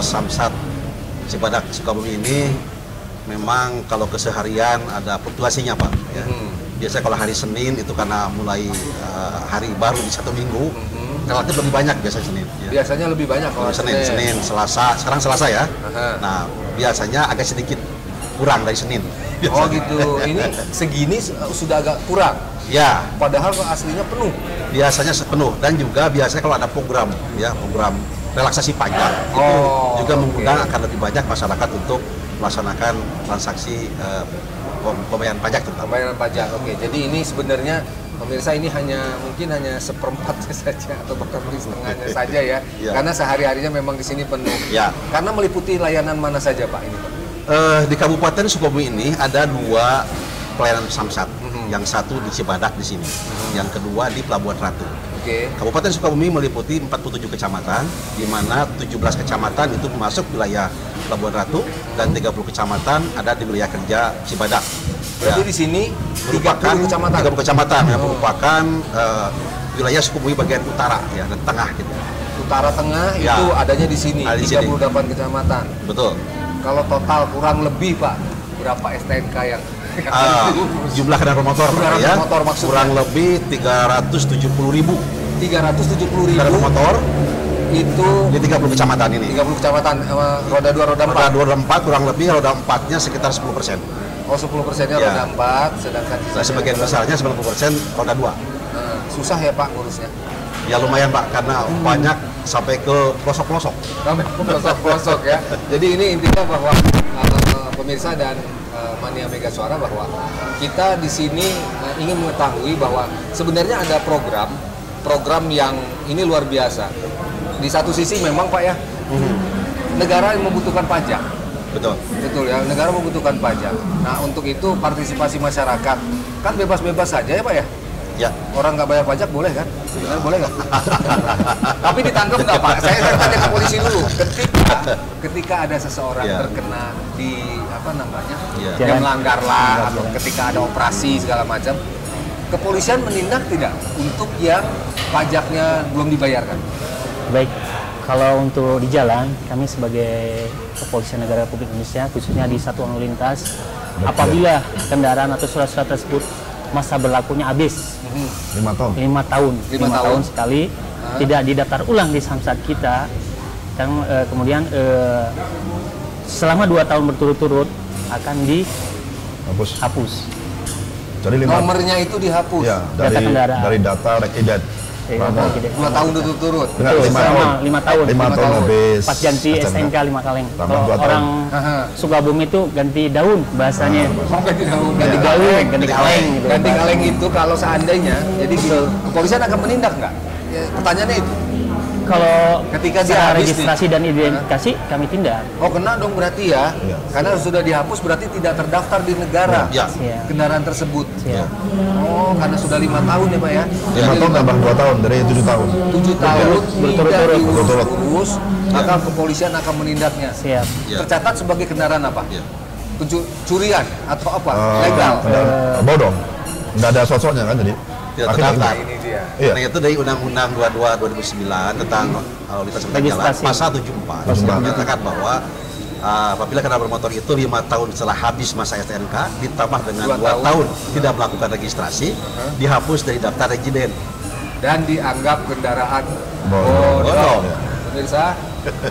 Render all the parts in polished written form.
Samsat Cibadak Sukabumi ini memang kalau keseharian ada fluktuasinya Pak. Ya. Biasanya kalau hari Senin itu karena mulai hari baru di satu minggu, relatif lebih banyak biasanya Senin. Ya. Biasanya lebih banyak kalau Senin, Selasa, sekarang Selasa ya. Nah biasanya agak sedikit kurang dari Senin. Oh gitu, ini segini sudah agak kurang. Ya. Padahal aslinya penuh. Biasanya penuh dan juga biasanya kalau ada program, ya program relaksasi pajak itu juga mengundang akan lebih banyak masyarakat untuk melaksanakan transaksi pembayaran pajak terutama. Pembayaran pajak, oke. Jadi ini sebenarnya pemirsa ini mungkin hanya seperempatnya saja atau bahkan setengahnya saja ya. Karena sehari-harinya memang di sini penuh. Ya. Karena meliputi layanan mana saja Pak ini Pak? Di Kabupaten Sukabumi ini ada 2 pelayanan Samsat. Yang satu di Cibadak di sini, yang kedua di Pelabuhan Ratu. Kabupaten Sukabumi meliputi 47 kecamatan, di mana 17 kecamatan itu masuk wilayah Pelabuhan Ratu dan 30 kecamatan ada di wilayah kerja Cibadak. Berarti di sini 30 kecamatan yang merupakan wilayah Sukabumi bagian utara ya dan tengah gitu. Utara tengah itu adanya di sini, 38 kecamatan. Betul. Kalau total kurang lebih Pak, berapa STNK yang jumlah kendaraan motor ya, kurang lebih 370.000 kendaraan motor itu di 30 kecamatan ini. 30 kecamatan, roda 2, roda 4. Roda 2, roda 4 kurang lebih roda 4-nya sekitar 10%. Oh 10%-nya roda 4, sedangkan sebagian besarnya 90% roda 2. Susah ya Pak ngurusnya? Ya lumayan Pak, karena banyak sampai ke pelosok-pelosok. Sampai ke pelosok-pelosok ya. Jadi ini intinya bahwa pemirsa dan Mania Mega Suara bahwa kita di sini ingin mengetahui bahwa sebenarnya ada program yang ini luar biasa. Di satu sisi memang Pak ya, negara yang membutuhkan pajak. Betul ya, negara membutuhkan pajak. Nah untuk itu partisipasi masyarakat kan bebas-bebas saja ya Pak ya. Ya. Orang nggak bayar pajak boleh kan? Boleh nggak? Tapi ditangkap nggak Pak? Saya tanya ke polisi dulu. Ketika ada seseorang terkena di yang melanggar lah atau ketika ada operasi segala macam, kepolisian menindak tidak untuk yang pajaknya belum dibayarkan? Baik, kalau untuk di jalan, kami sebagai Kepolisian Negara Republik Indonesia, khususnya di Satuan Lalu Lintas, apabila kendaraan atau surat-surat tersebut masa berlakunya habis 5 tahun. 5 tahun sekali, tidak didaftar ulang di Samsat kita, dan kemudian selama 2 tahun berturut-turut akan dihapus. Jadi nomornya itu dihapus. Ya, dari data rekident. 2 tahun berturut-turut. 5 tahun. 5 tahun habis. Pas ganti SNK 5 kaleng. Kalau orang Sukabumi itu ganti daun bahasanya. Ganti daun, ganti kaleng gitu. Ganti kaleng itu kalau seandainya, jadi kepolisian akan menindak nggak? Ya, pertanyaannya itu. Kalau ketika dia registrasi dan identifikasi kami tindak. Oh kena dong berarti ya, karena sudah dihapus berarti tidak terdaftar di negara kendaraan tersebut. Oh karena sudah 5 tahun ya Pak ya. 5 tahun tambah 2 tahun dari 7 tahun. 7 tahun tidak diurus, maka kepolisian akan menindaknya. Tercatat sebagai kendaraan apa? Pencurian atau apa? Legal. Bodong. Nggak ada sosoknya kan jadi. Tidak terdaftar. Nah itu dari Undang-Undang 22 2009 tentang lalu lintas jalan pasal 74 menyatakan bahwa apabila kendaraan bermotor itu 5 tahun setelah habis masa STNK ditambah dengan 2 tahun tidak melakukan registrasi, dihapus dari daftar residen dan dianggap kendaraan bodong. Pemirsa,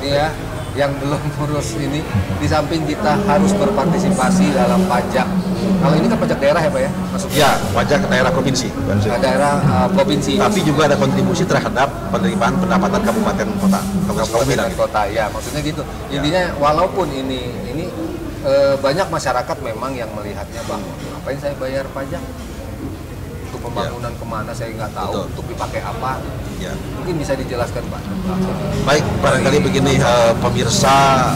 ini ya yang belum urus ini, di samping kita harus berpartisipasi dalam pajak. Kalau ini kan pajak daerah ya Pak ya? Maksudnya? Ya, pajak daerah provinsi. Daerah provinsi. Tapi juga ada kontribusi terhadap penerimaan pendapatan kabupaten kota. Kabupaten kota, ya maksudnya gitu. Intinya walaupun ini banyak masyarakat memang yang melihatnya bahwa ngapain saya bayar pajak? Untuk pembangunan kemana saya nggak tahu, untuk dipakai apa? Mungkin bisa dijelaskan Pak. Baik, barangkali begini pemirsa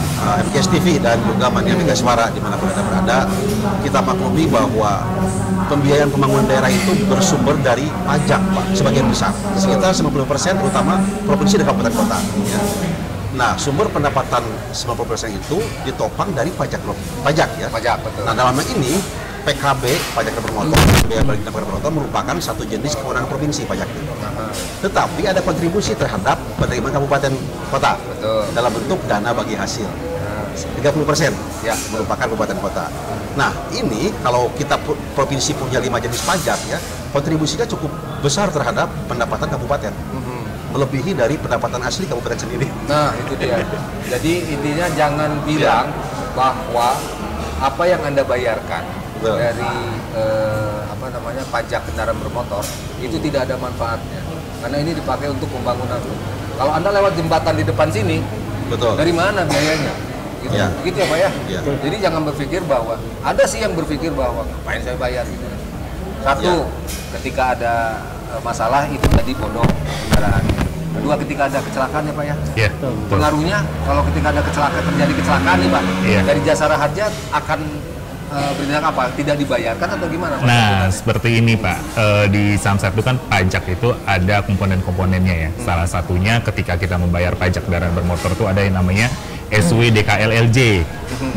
MKS TV dan juga Mania Mega Suara dimanapun Anda berada, kita maklumi bahwa pembiayaan pembangunan daerah itu bersumber dari pajak Pak, sebagian besar, sekitar 90% terutama provinsi dan kabupaten kota. Nah, sumber pendapatan 90% itu ditopang dari pajak ya. Pajak, betul. Nah, dalam hal ini PKB, pajak kendaraan bermotor, biaya bagi kendaraan bermotor merupakan satu jenis kewenangan provinsi pajaknya. Tetapi ada kontribusi terhadap penerimaan kabupaten kota. Betul. Dalam bentuk dana bagi hasil. 30% Ya. merupakan kabupaten kota. Nah, ini kalau kita provinsi punya 5 jenis pajak ya, kontribusinya cukup besar terhadap pendapatan kabupaten. Melebihi dari pendapatan asli kabupaten sendiri. Nah, itu dia. Jadi intinya jangan bilang bahwa apa yang Anda bayarkan Betul. dari pajak kendaraan bermotor itu tidak ada manfaatnya. Karena ini dipakai untuk pembangunan. Kalau Anda lewat jembatan di depan sini, Betul. dari mana biayanya? Gitu Ya. Begitu ya Pak ya? Ya. Jadi jangan berpikir bahwa, ada sih yang berpikir bahwa ngapain saya bayar gitu. Satu, Ya. ketika ada masalah itu tadi bodong kendaraan. Kedua, ketika ada kecelakaan ya Pak ya? Iya. Pengaruhnya kalau ketika ada terjadi kecelakaan nih Pak, Iya. dari Jasara Harja akan bertindak apa? Tidak dibayarkan atau gimana Pak? Nah, seperti ini Pak, di Samsat itu kan pajak itu ada komponen-komponennya ya. Salah satunya ketika kita membayar pajak kendaraan bermotor itu ada yang namanya SWDKLLJ.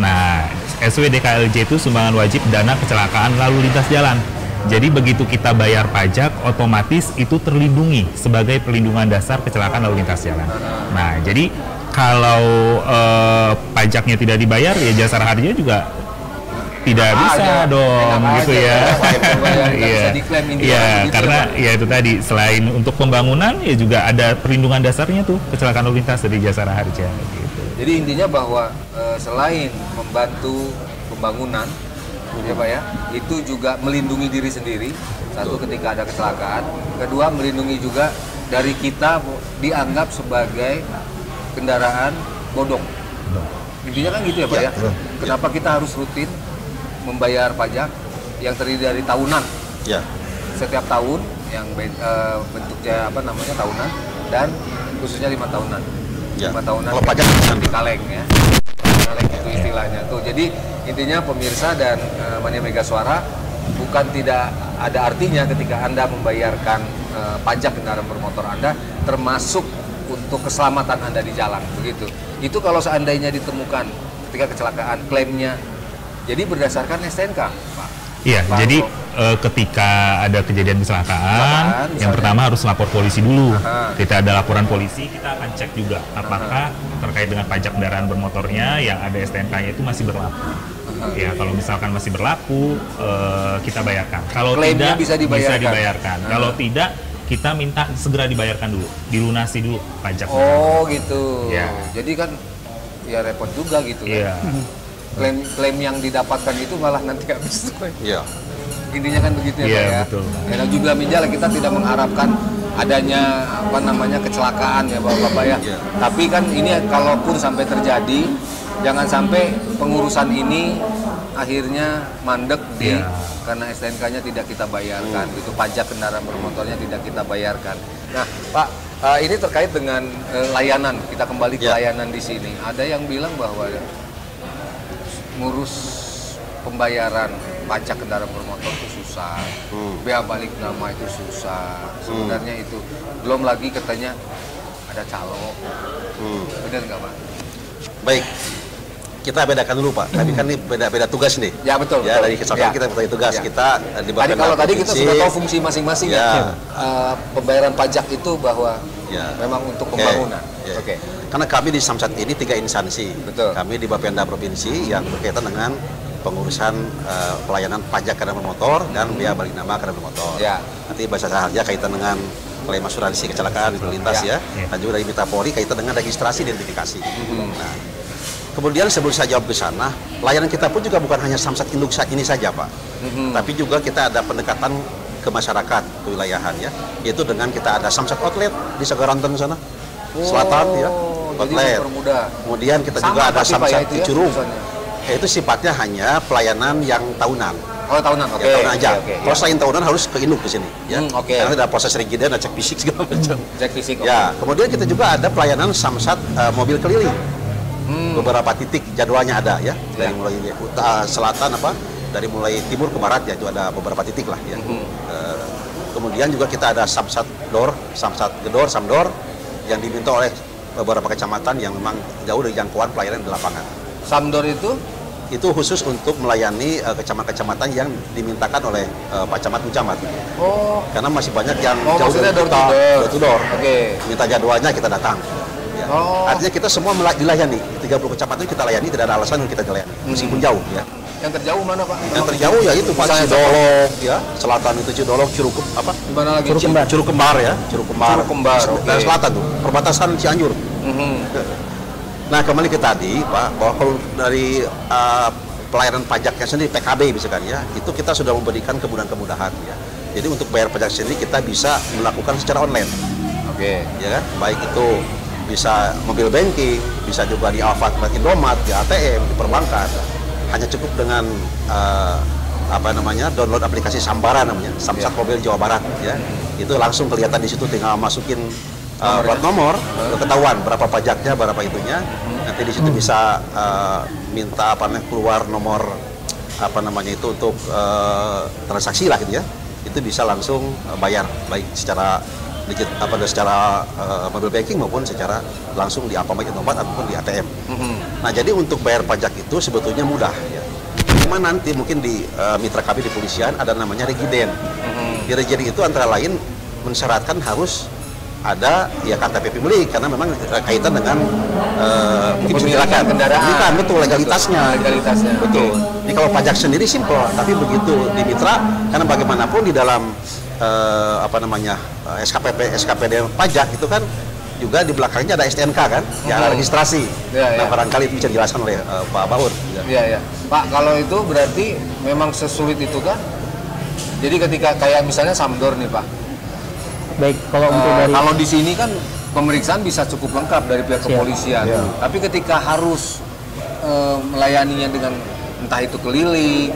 Nah, SWDKLLJ itu sumbangan wajib dana kecelakaan lalu lintas jalan. Jadi begitu kita bayar pajak, otomatis itu terlindungi sebagai perlindungan dasar kecelakaan lalu lintas jalan. Nah, jadi kalau pajaknya tidak dibayar, ya Jasara Harja juga tidak bisa dong, gitu ya. Iya, iya, karena ya itu tadi, selain untuk pembangunan, ya juga ada perlindungan dasarnya tuh kecelakaan lalu lintas dari Jasara Harja. Gitu. Jadi intinya bahwa selain membantu pembangunan, ya Pak ya, itu juga melindungi diri sendiri. Satu, ketika ada kecelakaan. Kedua, melindungi juga dari kita dianggap sebagai kendaraan bodong. Intinya kan gitu ya Pak ya. Kenapa kita harus rutin membayar pajak yang terdiri dari tahunan? Ya. Setiap tahun yang bentuknya tahunan, dan khususnya 5 tahunan. Ya. 5 tahunan Kalau pajak di kaleng ya. Kaleng itu istilahnya tuh. Jadi intinya pemirsa dan Mania Mega Suara, bukan tidak ada artinya ketika Anda membayarkan pajak kendaraan bermotor Anda, termasuk untuk keselamatan Anda di jalan, begitu. Itu kalau seandainya ditemukan ketika kecelakaan, klaimnya jadi berdasarkan STNK, Pak. Iya, Pak, jadi ketika ada kejadian kecelakaan, yang pertama harus lapor polisi dulu. Kita ada laporan polisi, kita akan cek juga apakah terkait dengan pajak kendaraan bermotornya yang ada STNK-nya itu masih berlaku. Ya, kalau misalkan masih berlaku, kita bayarkan. Kalau klaimnya tidak, bisa dibayarkan. Kalau tidak, kita minta segera dibayarkan dulu, dilunasi dulu pajak. Oh gitu. Ya. Jadi kan ya repot juga gitu Iya. kan. Klaim yang didapatkan itu malah nanti habis. Iya. Intinya kan begitu ya Iya, Pak ya. betul. Ya, dan juga minjal kita tidak mengharapkan adanya kecelakaan ya Bapak ya. Iya. Tapi kan ini kalaupun sampai terjadi, jangan sampai pengurusan ini akhirnya mandek Iya. karena STNK-nya tidak kita bayarkan, itu pajak kendaraan bermotornya tidak kita bayarkan. Nah, Pak, ini terkait dengan layanan, kita kembali ke Ya. layanan di sini. Ada yang bilang bahwa ngurus pembayaran pajak kendaraan bermotor itu susah, bea balik nama itu susah. Sebenarnya itu belum lagi katanya ada calo, benar nggak Pak? Baik. Kita bedakan dulu Pak. Tapi kan ini beda-beda tugas nih. Ya betul. Ya, betul. dari kecelakaan Ya. kita bagi tugas. Ya. Kita di Tadi kalau tadi kita sudah tahu fungsi masing-masing Ya. pembayaran pajak itu bahwa Ya. memang untuk Oke. pembangunan. Ya. Oke. Karena kami di Samsat ini 3 instansi. Betul. Kami di Bapenda Provinsi yang berkaitan dengan pengurusan pelayanan pajak kendaraan bermotor dan biaya balik nama kendaraan bermotor. Ya. Nanti bahasa sahaja kaitan dengan klaim asuransi kecelakaan lalu lintas ya. Dan juga dari Mitra Polri kaitan dengan registrasi identifikasi. Nah, kemudian sebelum saya jawab ke sana, layanan kita pun juga bukan hanya Samsat Induk ini saja Pak. Tapi juga kita ada pendekatan ke masyarakat, kewilayahan ya. Yaitu dengan kita ada Samsat Outlet di Segaranten sana. Selatan ya. Jadi Outlet. mempermudah. Kemudian kita Sama juga ada tapi, Pak, ya, Samsat itu di ya, Curug. tulisannya. Itu sifatnya hanya pelayanan yang tahunan. Oh, tahunan. Oke. Ya, tahunan aja. Oke, Kalau selain tahunan harus ke induk di sini ya. Oke. Karena ada proses regidan, ada cek fisik segala macam. Cek fisik. Ya, kemudian kita juga ada pelayanan Samsat mobil keliling. Beberapa titik jadwalnya ada ya. Dari mulai utara selatan dari mulai timur ke barat ya, itu ada beberapa titik lah ya. Kemudian juga kita ada Samsat Dor, Samsat Gedor, Samdor yang diminta oleh beberapa kecamatan yang memang jauh dari jangkauan pelayanan di lapangan. Samdor itu Itu khusus untuk melayani kecamatan-kecamatan yang dimintakan oleh Pak Camat Camat. Oh. Karena masih banyak yang jauh dari door to door. Oke. Minta jadwalnya kita datang. Ya. Oh. Artinya kita semua dilayani. 30 kecamatan kita layani, tidak ada alasan untuk kita dilayani. Meskipun jauh ya. Yang terjauh mana Pak? Yang terjauh ya itu Pak Cidolog ya, selatan itu Cidolog, Curug apa? Di mana lagi? Curug Kembar ya, Curug Kembar. Dan selatan tuh, perbatasan Cianjur. Nah kembali ke tadi Pak, bahwa kalau dari pelayanan pajaknya sendiri PKB misalkan ya, itu kita sudah memberikan kemudahan-kemudahan ya. Jadi untuk bayar pajak sendiri kita bisa melakukan secara online. Oke. Ya kan, baik itu bisa mobil banking, bisa juga di Alfat, Indomaret, di ATM, di perbankan. Hanya cukup dengan download aplikasi Sambara namanya, Samsat Mobil Jawa Barat ya. Itu langsung kelihatan di situ, tinggal masukin plat nomor, ketahuan berapa pajaknya, berapa itunya. Nanti di situ bisa minta keluar nomor itu untuk transaksi lah gitu ya. Itu bisa langsung bayar baik secara secara mobil banking maupun secara langsung di Alfamart ataupun di ATM. Nah jadi untuk bayar pajak itu sebetulnya mudah ya. Cuma nanti mungkin di mitra kami di polisian ada namanya regiden. Di regiden itu antara lain mensyaratkan harus ada ya KTP milik karena memang kaitan dengan kepemilikan kendaraan. Betul, legalitasnya. Betul. Jadi kalau pajak sendiri simpel, tapi begitu di mitra karena bagaimanapun di dalam SKPD pajak itu kan juga di belakangnya ada STNK kan, yang registrasi. Nah barangkali bisa dijelaskan oleh Pak Baur. Iya. Pak, kalau itu berarti memang sesulit itu kan? Jadi ketika kayak misalnya Samdor nih Pak. Baik, kalau untuk dari kalau di sini kan pemeriksaan bisa cukup lengkap dari pihak kepolisian. Tapi ketika harus melayaninya dengan entah itu keliling,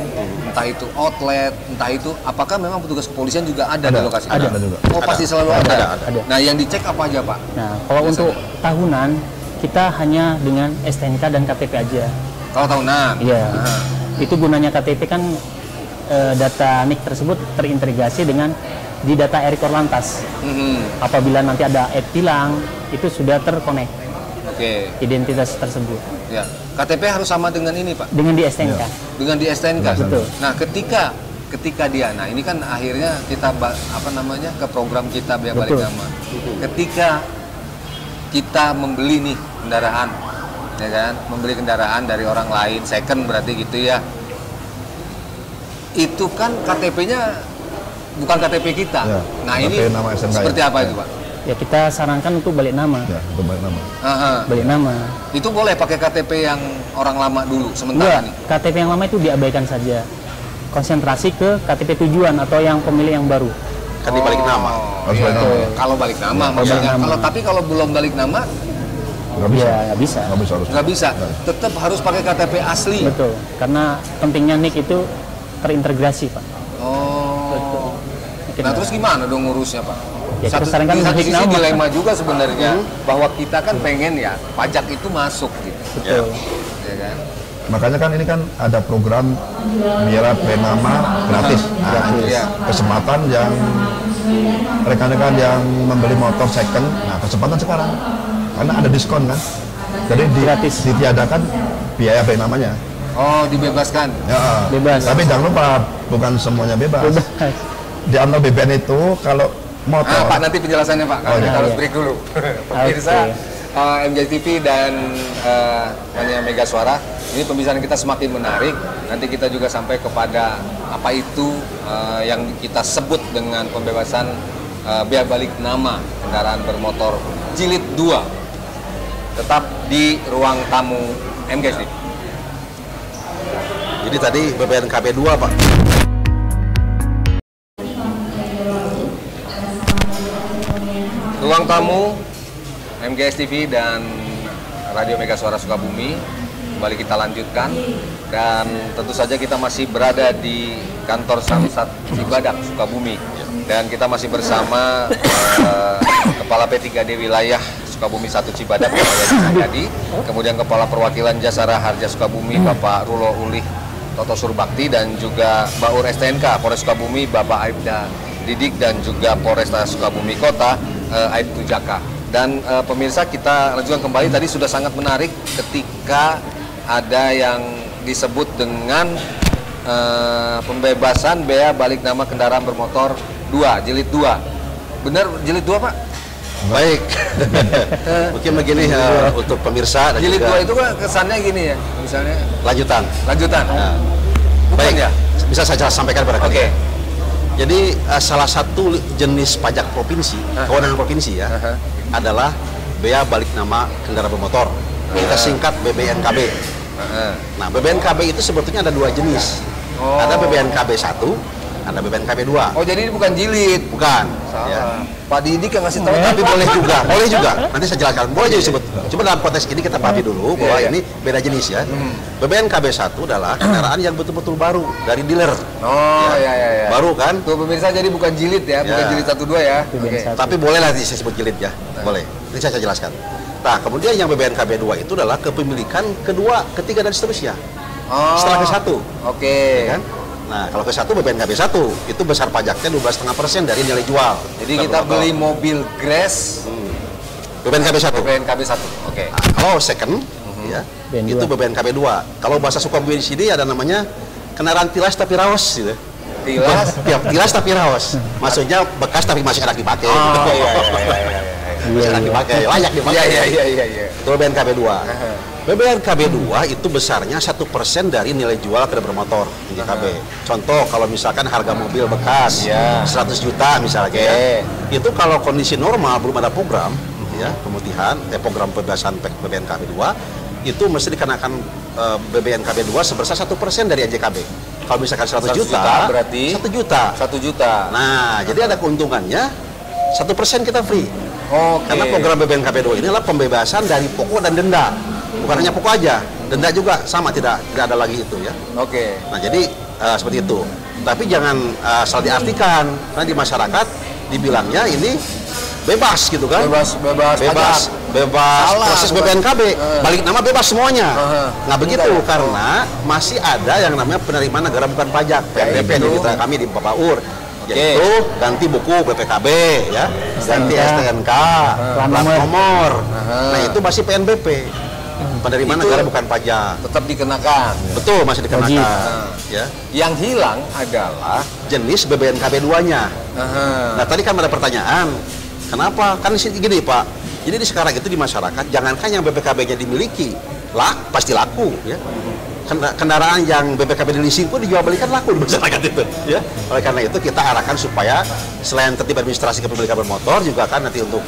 entah itu outlet, entah itu apakah memang petugas kepolisian juga ada di lokasi? Ada juga. Oh, pasti selalu ada. Ada. Nah, yang dicek apa aja, Pak? Nah, kalau untuk tahunan kita hanya dengan STNK dan KTP aja. Kalau tahunan? Iya. Itu gunanya KTP kan data NIK tersebut terintegrasi dengan di data Korlantas. Apabila nanti ada app hilang, itu sudah terkonek. Oke. Identitas tersebut. Ya. KTP harus sama dengan ini, Pak? Dengan di STNK. Dengan di STNK. Betul. Nah, ketika dia, nah ini kan akhirnya kita ke program kita biaya balik nama. Ketika kita membeli nih kendaraan, ya kan, membeli kendaraan dari orang lain, second berarti gitu ya. Itu kan KTP-nya bukan KTP kita. Ya, nah KTP ini nama SNK seperti ya. apa itu, Pak? Ya kita sarankan untuk balik nama. Ya, untuk balik nama. Balik nama. Itu boleh pakai KTP yang orang lama dulu sementara nih. KTP yang lama itu diabaikan saja. Konsentrasi ke KTP tujuan atau yang pemilih yang baru. Kan dibalik nama. Harus balik nama. Kalau balik nama maksudnya. Tapi kalau belum balik nama nggak bisa. Ya, nggak bisa. Nggak bisa. Tetap harus pakai KTP asli. Betul. Karena pentingnya NIK itu terintegrasi, Pak. Oh. Nah, terus gimana dong ngurusnya, Pak? Ya, di satu sisi nama, dilema juga sebenarnya bahwa kita kan pengen ya pajak itu masuk gitu. Betul. Ya kan? Makanya kan ini kan ada program biaya nama gratis. Nah, kesempatan yang rekan-rekan yang membeli motor second, nah kesempatan sekarang karena ada diskon kan. Jadi gratis ditiadakan biaya namanya. Oh, dibebaskan. Ya, bebas. Tapi jangan lupa bukan semuanya bebas. Di antara BBN itu kalau motor. Pak, nanti penjelasannya Pak. Kita harus break dulu. Pemirsa MJ TV dan Mega Suara. Ini pembicaraan kita semakin menarik. Nanti kita juga sampai kepada apa itu yang kita sebut dengan pembebasan biaya balik nama kendaraan bermotor jilid 2. Tetap di ruang tamu MGS TV. Jadi tadi BPNKB 2 Pak. Ruang tamu MGS TV dan Radio Mega Suara Sukabumi kembali kita lanjutkan, dan tentu saja kita masih berada di kantor Samsat Cibadak Sukabumi, dan kita masih bersama Kepala P3D Wilayah Sukabumi 1 Cibadak Bapak Yadi Saryadi, kemudian Kepala Perwakilan Jasara Harja Sukabumi Bapak Rulo Ulih Toto Surbakti, dan juga Baur STNK Polres Sukabumi Bapak Aibda Didik, dan juga Polresta Sukabumi Kota Aibtu Jaka. Dan pemirsa, kita lanjutkan kembali. Tadi sudah sangat menarik ketika ada yang disebut dengan pembebasan bea balik nama kendaraan bermotor 2, jilid 2. Benar jilid 2, Pak? Baik. Mungkin begini untuk pemirsa dan jilid juga 2 itu kan kesannya gini ya, misalnya lanjutan. Nah. Baik ya? Bisa saya sampaikan pada Oke. Jadi salah satu jenis pajak provinsi, kewenangan provinsi ya, adalah bea balik nama kendaraan bermotor. Kita singkat BBNKB. Nah, BBNKB itu sebetulnya ada 2 jenis. Ada BBNKB 1, ada BBNKB 2. Oh, jadi ini bukan jilid. Bukan. Salah. Ya. Pak Didik yang ngasih tahu. Tapi boleh juga. Nanti saya jelaskan. Boleh juga disebut. Cuma dalam konteks ini kita pahami dulu bahwa ini beda jenis ya. BBNKB 1 adalah kendaraan yang betul-betul baru dari dealer. Oh, ya. Baru kan? Tuh pemirsa, jadi bukan jilid ya, bukan jilid 1 2 ya. Oke. Tapi boleh lah saya sebut jilid ya. Boleh. Ini saya jelaskan. Nah, kemudian yang BBNKB 2 itu adalah kepemilikan kedua, ketiga dan seterusnya. Setelah ke 1. Oke. Ya kan? Nah, kalau ke 1 BBNKB 1 itu besar pajaknya 12,5% dari nilai jual. Jadi kita beli mobil Grass BBNKB 1. BBNKB 1. Oke. Nah, kalau second ya, BN2. itu BBNKB 2. Kalau bahasa Sukabumi di sini ada namanya kendaraan tilas tapi raos gitu. Tilas tapi raos. Maksudnya bekas tapi masih enak dipakai. Oh, iya. Masih enak dipakai, layak dipakai. Iya. Itu BBNKB 2. BBNKB 2 itu besarnya 1% dari nilai jual kendaraan bermotor BNKB. Contoh kalau misalkan harga mobil bekas 100 juta misalnya ya. Itu kalau kondisi normal belum ada program ya pemutihan, program pembebasan BBNKB 2 itu mesti dikenakan BBNKB 2 sebesar 1% dari NJKB. Kalau misalkan 100 juta berarti 1 juta. 1 juta. Nah, jadi ada keuntungannya 1% kita free. Oke. Karena program BBNKB 2 ini adalah pembebasan dari pokok dan denda. Bukan hanya pokok aja, denda juga sama, tidak ada lagi itu ya. Oke. Nah, jadi seperti itu. Tapi jangan salah diartikan, karena di masyarakat dibilangnya ini bebas gitu kan? Bebas proses BBNKB, balik nama bebas semuanya. Nggak begitu, karena masih ada yang namanya penerimaan negara bukan pajak, PNBP di mitra kami di Bapaur. Yaitu ganti buku BPKB ya, ganti STNK, plat nomor. Nah, itu masih PNBP. Penerimaan negara bukan pajak. Tetap dikenakan. Betul, masih dikenakan. Ya. Yang hilang adalah jenis BBNKB 2-nya. Nah, tadi kan ada pertanyaan, kenapa? Kan gini Pak, jadi di sekarang itu di masyarakat, jangankan yang BPKB-nya dimiliki, pasti laku ya. Kendaraan yang BPKB di leasing pun dijual belikan laku di masyarakat itu ya. Oleh karena itu kita arahkan supaya selain tertib administrasi kepemilikan bermotor juga kan nanti untuk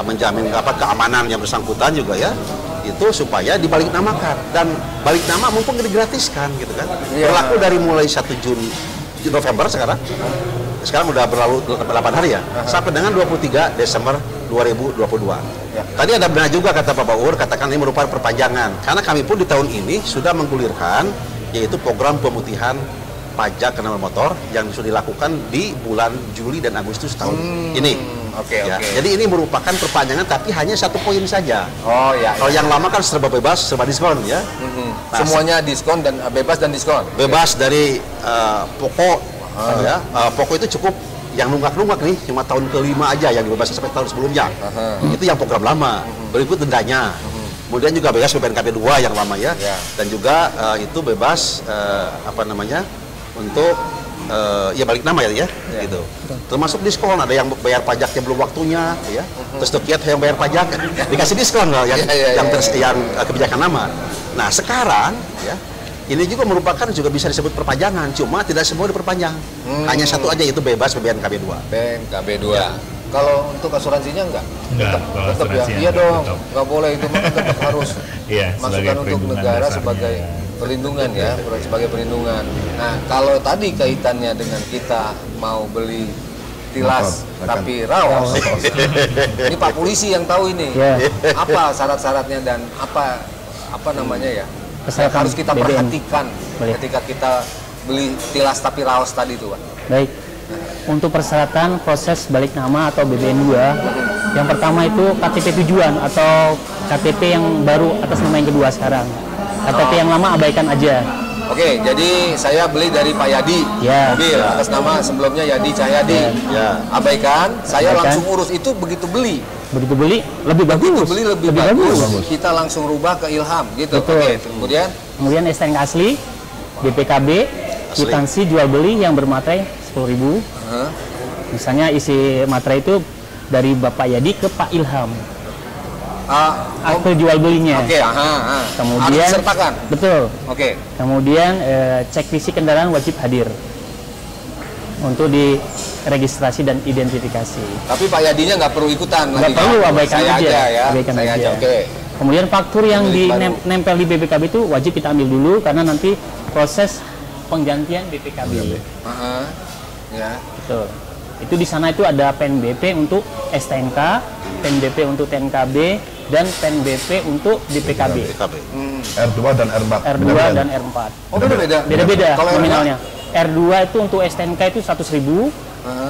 menjamin keamanan yang bersangkutan juga ya, itu supaya dibalik namakan dan balik nama mumpung digratiskan gitu kan. Berlaku dari mulai 1 November sekarang udah berlalu 8 hari ya, sampai dengan 23 Desember 2022. Tadi ada benar juga kata Pak Baur, katakan ini merupakan perpanjangan. Karena kami pun di tahun ini sudah menggulirkan yaitu program pemutihan pajak kendaraan motor yang sudah dilakukan di bulan Juli dan Agustus tahun ini. Oke. Jadi ini merupakan perpanjangan tapi hanya 1 poin saja. Oh ya. Kalau yang lama kan serba bebas, serba diskon ya. Nah, semuanya diskon dan bebas dan diskon. Bebas dari pokok ya. Pokok itu cukup yang nunggak-nunggak nih cuma tahun ke-5 aja yang dibebaskan sampai tahun sebelumnya. Itu yang program lama. Berikut dendanya. Kemudian juga bebas BBNKB 2 yang lama ya. Dan juga itu bebas untuk ya balik nama ya gitu. Termasuk diskon, ada yang bayar pajaknya belum waktunya ya. Terus tukiat yang bayar pajak dikasih diskon loh yang kebijakan lama. Nah, sekarang ya ini juga merupakan juga bisa disebut perpanjangan, cuma tidak semua diperpanjang. Hanya 1 aja, itu bebas BBNKB 2. BNKB 2. Ya. Kalau untuk asuransinya enggak? Tetap ya. Iya dong, enggak boleh itu mah tetap harus masukkan untuk negara sebagai perlindungan ya, sebagai perlindungan. Nah, kalau tadi kaitannya dengan kita mau beli tilas tapi raos. Ini Pak Polisi yang tahu ini. Apa syarat-syaratnya dan apa namanya ya? Yang harus kita perhatikan ketika kita beli tilas tapi raos tadi itu, Pak. Baik. Untuk persyaratan proses balik nama atau BBN2, yang pertama itu KTP tujuan atau KTP yang baru atas nama yang kedua sekarang. KTP yang lama abaikan aja. Oke, jadi saya beli dari Pak Yadi mobil atas nama sebelumnya Yadi Cahyadi. Abaikan, saya langsung urus itu begitu beli. Begitu beli lebih bagus. Begitu beli lebih bagus. Kita langsung rubah ke Ilham gitu. Betul. Kemudian STNK asli, BPKB, kwitansi jual beli yang bermaterai 10.000. Misalnya isi materai itu dari Bapak Yadi ke Pak Ilham. Akte jual belinya. Kemudian harus disertakan. Betul. Kemudian cek fisik kendaraan wajib hadir untuk diregistrasi dan identifikasi. Tapi Pak Yadinya nggak perlu ikutan. Nggak perlu, abaikan aja. Abaikan aja. Kemudian faktur yang nempel di BPKB itu wajib kita ambil dulu karena nanti proses penggantian BPKB. Betul. Itu di sana itu ada PNBP untuk STNK, PNBP untuk TNKB, dan PNBP untuk BPKB. R2 dan R4. R2 dan R4. Oh, beda-beda. Beda-beda nominalnya. R2 itu untuk STNK itu 100.000,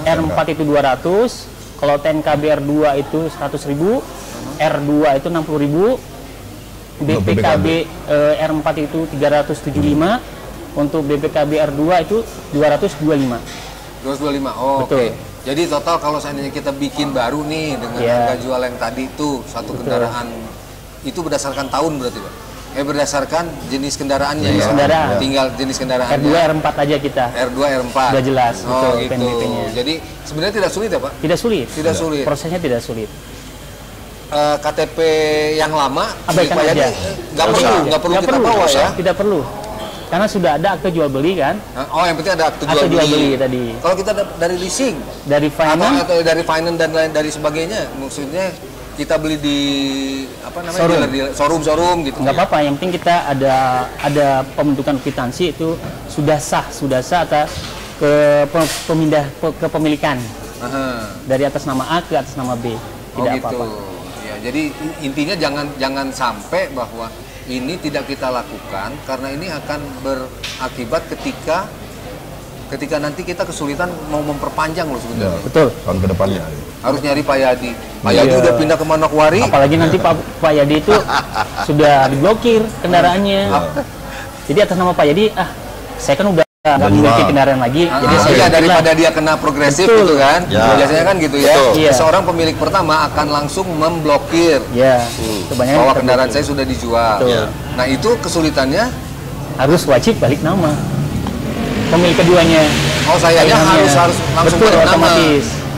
R4 itu 200, kalau TNKB R2 itu 100.000, R2 itu 60.000, BPKB R4 itu 375, untuk BPKB R2 itu 225. 225, betul. Jadi total kalau seandainya kita bikin baru nih dengan harga jual yang tadi itu satu kendaraan itu berdasarkan tahun berarti Pak? Berdasarkan jenis kendaraannya kendaraan. Tinggal jenis kendaraannya. R2 R4 aja kita. R2 R4. Sudah jelas. Gitu. PNBP-nya. Jadi sebenarnya tidak sulit ya Pak? Tidak sulit. Tidak sulit. Prosesnya tidak sulit. KTP yang lama abaikan aja. Nggak perlu kita bawa ya? Tidak perlu. Karena sudah ada akte jual beli kan? Yang penting ada akte jual beli tadi. Kalau kita dari leasing, dari finance, atau dari finance dan lain dari sebagainya, maksudnya kita beli di showroom gitu. Nggak apa-apa, yang penting kita ada pembentukan kwitansi itu sudah sah atau kepemilikan dari atas nama A ke atas nama B. Tidak apa-apa. Ya, jadi intinya jangan sampai bahwa ini tidak kita lakukan karena ini akan berakibat ketika nanti kita kesulitan mau memperpanjang loh sebenarnya. Betul. Tahun ke depannya. Harus nyari Pak Yadi. Pak Yadi udah pindah ke Manokwari. Apalagi nanti Pak Yadi itu sudah diblokir kendaraannya. Jadi atas nama Pak Yadi, saya kan udah nggak memiliki kendaraan lagi. Jadi saya daripada dia kena progresif gitu kan. Biasanya kan gitu ya. Seorang pemilik pertama akan langsung memblokir bahwa kendaraan saya sudah dijual. Nah itu kesulitannya harus wajib balik nama pemilik keduanya. Sayanya harus langsung balik nama.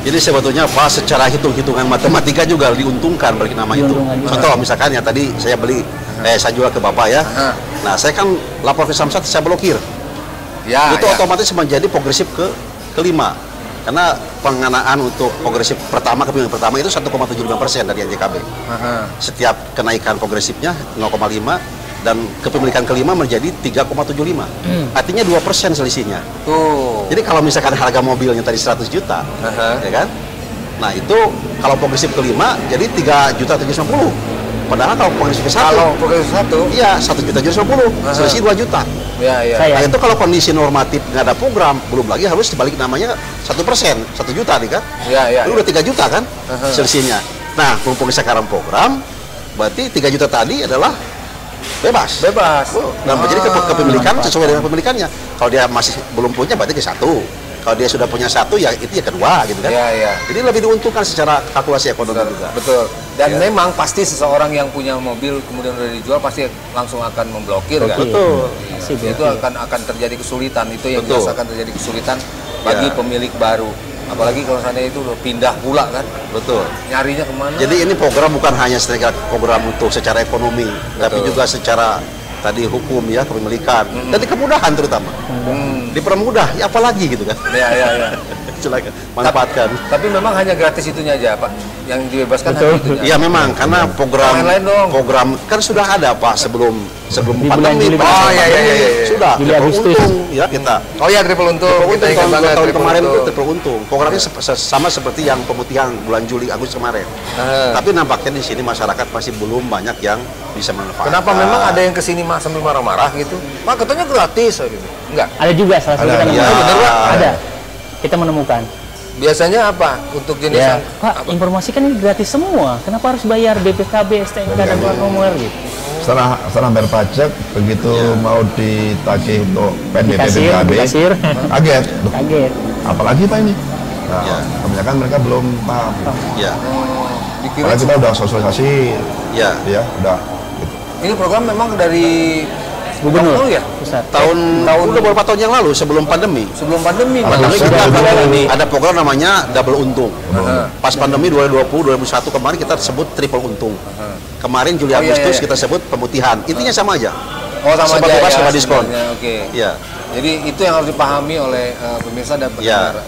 Jadi sebetulnya Pak secara hitung-hitungan matematika juga diuntungkan balik nama itu. Contoh misalkan ya tadi saya beli, saya jual ke Bapak ya. Nah saya kan lapor ke Samsat, saya blokir. Itu otomatis menjadi progresif kelima karena pengenaan untuk progresif pertama ke pemilikan pertama itu 1,75% dari NJKB. Setiap kenaikan progresifnya 0,5 dan kepemilikan kelima menjadi 3,75. Artinya 2% selisihnya. Jadi kalau misalkan harga mobilnya tadi 100 juta, ya kan? Nah itu kalau progresif kelima jadi 3.750.000. Padahal kalau progresif satu, iya 1.750.000, selisih 2 juta. Nah itu kalau kondisi normatif nggak ada program, belum lagi harus dibalik namanya 1%, 1 juta nih kan? Itu udah 3 juta kan selisihnya. Nah mumpung sekarang program, berarti 3 juta tadi adalah bebas. Dan menjadi kepemilikan sesuai dengan pemilikannya. Kalau dia masih belum punya berarti ke 1. Kalau dia sudah punya 1 ya itu ya kedua gitu kan. Jadi lebih diuntungkan secara kalkulasi ekonomi juga. Betul. Dan memang pasti seseorang yang punya mobil kemudian udah dijual pasti langsung akan memblokir kan. Betul. Itu akan terjadi kesulitan. Itu yang jelas akan terjadi kesulitan bagi pemilik baru. Apalagi kalau sana itu udah pindah pula kan. Betul. Nyarinya kemana? Jadi ini program bukan hanya program untuk secara ekonomi, tapi juga secara tadi hukum ya, kepemilikan dan kemudahan terutama. Dipermudah, ya apalagi gitu kan. Silakan manfaatkan. Tapi memang hanya gratis itunya aja Pak, yang dibebaskan hanya itunya. Iya memang karena program kan sudah ada Pak sebelum pandemi. Sudah triple untung ya kita. Triple untung. Tahun kemarin itu triple untung. Programnya sama seperti yang pemutihan bulan Juli Agustus kemarin. Tapi nampaknya di sini masyarakat masih belum banyak yang bisa manfaatkan. Kenapa memang ada yang kesini sambil marah-marah gitu? Pak katanya gratis gitu. Enggak. Ada juga salah satu kita menemukan. Ada. Kita menemukan. Biasanya apa untuk jenis Pak, informasi kan ini gratis semua. Kenapa harus bayar BPKB, STNK dan plat nomor gitu? Setelah bayar pajak, begitu mau ditagih untuk PNBP BPKB, kaget. Kaget. Apalagi Pak ini? Nah, kebanyakan mereka belum paham. Karena kita udah sosialisasi, ya udah. Gitu. Ini program memang dari Gubernur ya? Tahun udah beberapa tahun yang lalu sebelum pandemi. Sebelum pandemi. Pandemi Sudah kita ada program namanya double untung. Pas pandemi 2020 2021 kemarin kita sebut triple untung. Kemarin Juli Agustus kita sebut pemutihan. Intinya sama aja. Oh, sama bebas aja sama diskon. Oke. Ya. Jadi itu yang harus dipahami oleh pemirsa dan pendengar.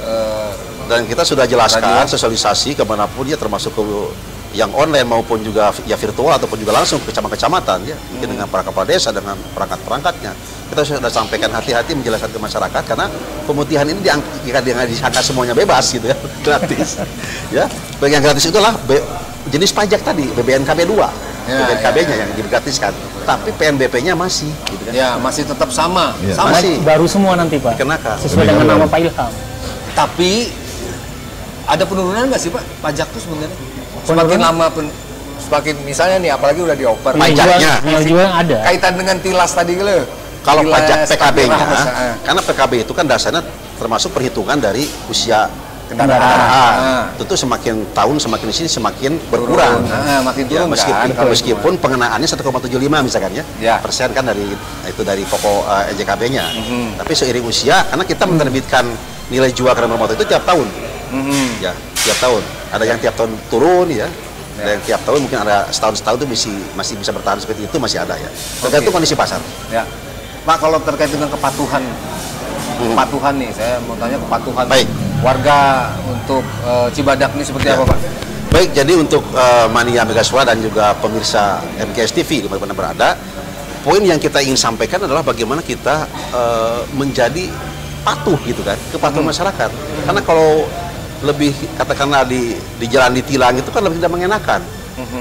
Dan kita sudah jelaskan sosialisasi kemanapun ya, termasuk ke yang online maupun juga ya virtual ataupun juga langsung ke kecamatan ya, mungkin dengan para kepala desa dengan perangkat-perangkatnya. Kita sudah sampaikan hati-hati menjelaskan ke masyarakat karena pemutihan ini disangka semuanya bebas gitu ya, gratis. Ya, bagian gratis itulah jenis pajak tadi BBNKB 2. BBNKB-nya yang digratiskan, tapi PNBP-nya masih gitu kan. Ya, masih tetap sama. Sama masih baru semua nanti, Pak. Dikenakan. Sesuai dengan nama Pak Ilham. Tapi ada penurunan nggak sih Pak pajak tuh sebenarnya? Semakin lama semakin misalnya nih apalagi udah dioper pajaknya nilai jual yang ada. Kaitan dengan tilas tadi gitu. Kalau pajak PKB-nya, karena PKB itu kan dasarnya termasuk perhitungan dari usia kendaraan. Tentu semakin tahun semakin di sini semakin berkurang. Makin turun meskipun pengenaannya 1,75 misalkan ya. Persen kan dari pokok NJKB-nya. Tapi seiring usia, karena kita menerbitkan nilai jual kendaraan bermotor itu tiap tahun. Ya, tiap tahun. Ada yang tiap tahun turun ya. Dan tiap tahun mungkin ada setahun itu masih bisa bertahan seperti itu, masih ada ya. Tergantung kondisi pasar. Ya. Pak, kalau terkait dengan kepatuhan nih, saya mau tanya kepatuhan warga untuk Cibadak ini seperti apa, Pak? Baik, jadi untuk Mania Megaswara dan juga pemirsa MKS TV di mana berada, poin yang kita ingin sampaikan adalah bagaimana kita menjadi patuh gitu kan, kepatuhan masyarakat. Karena kalau lebih katakanlah di jalan ditilang itu kan lebih tidak mengenakan.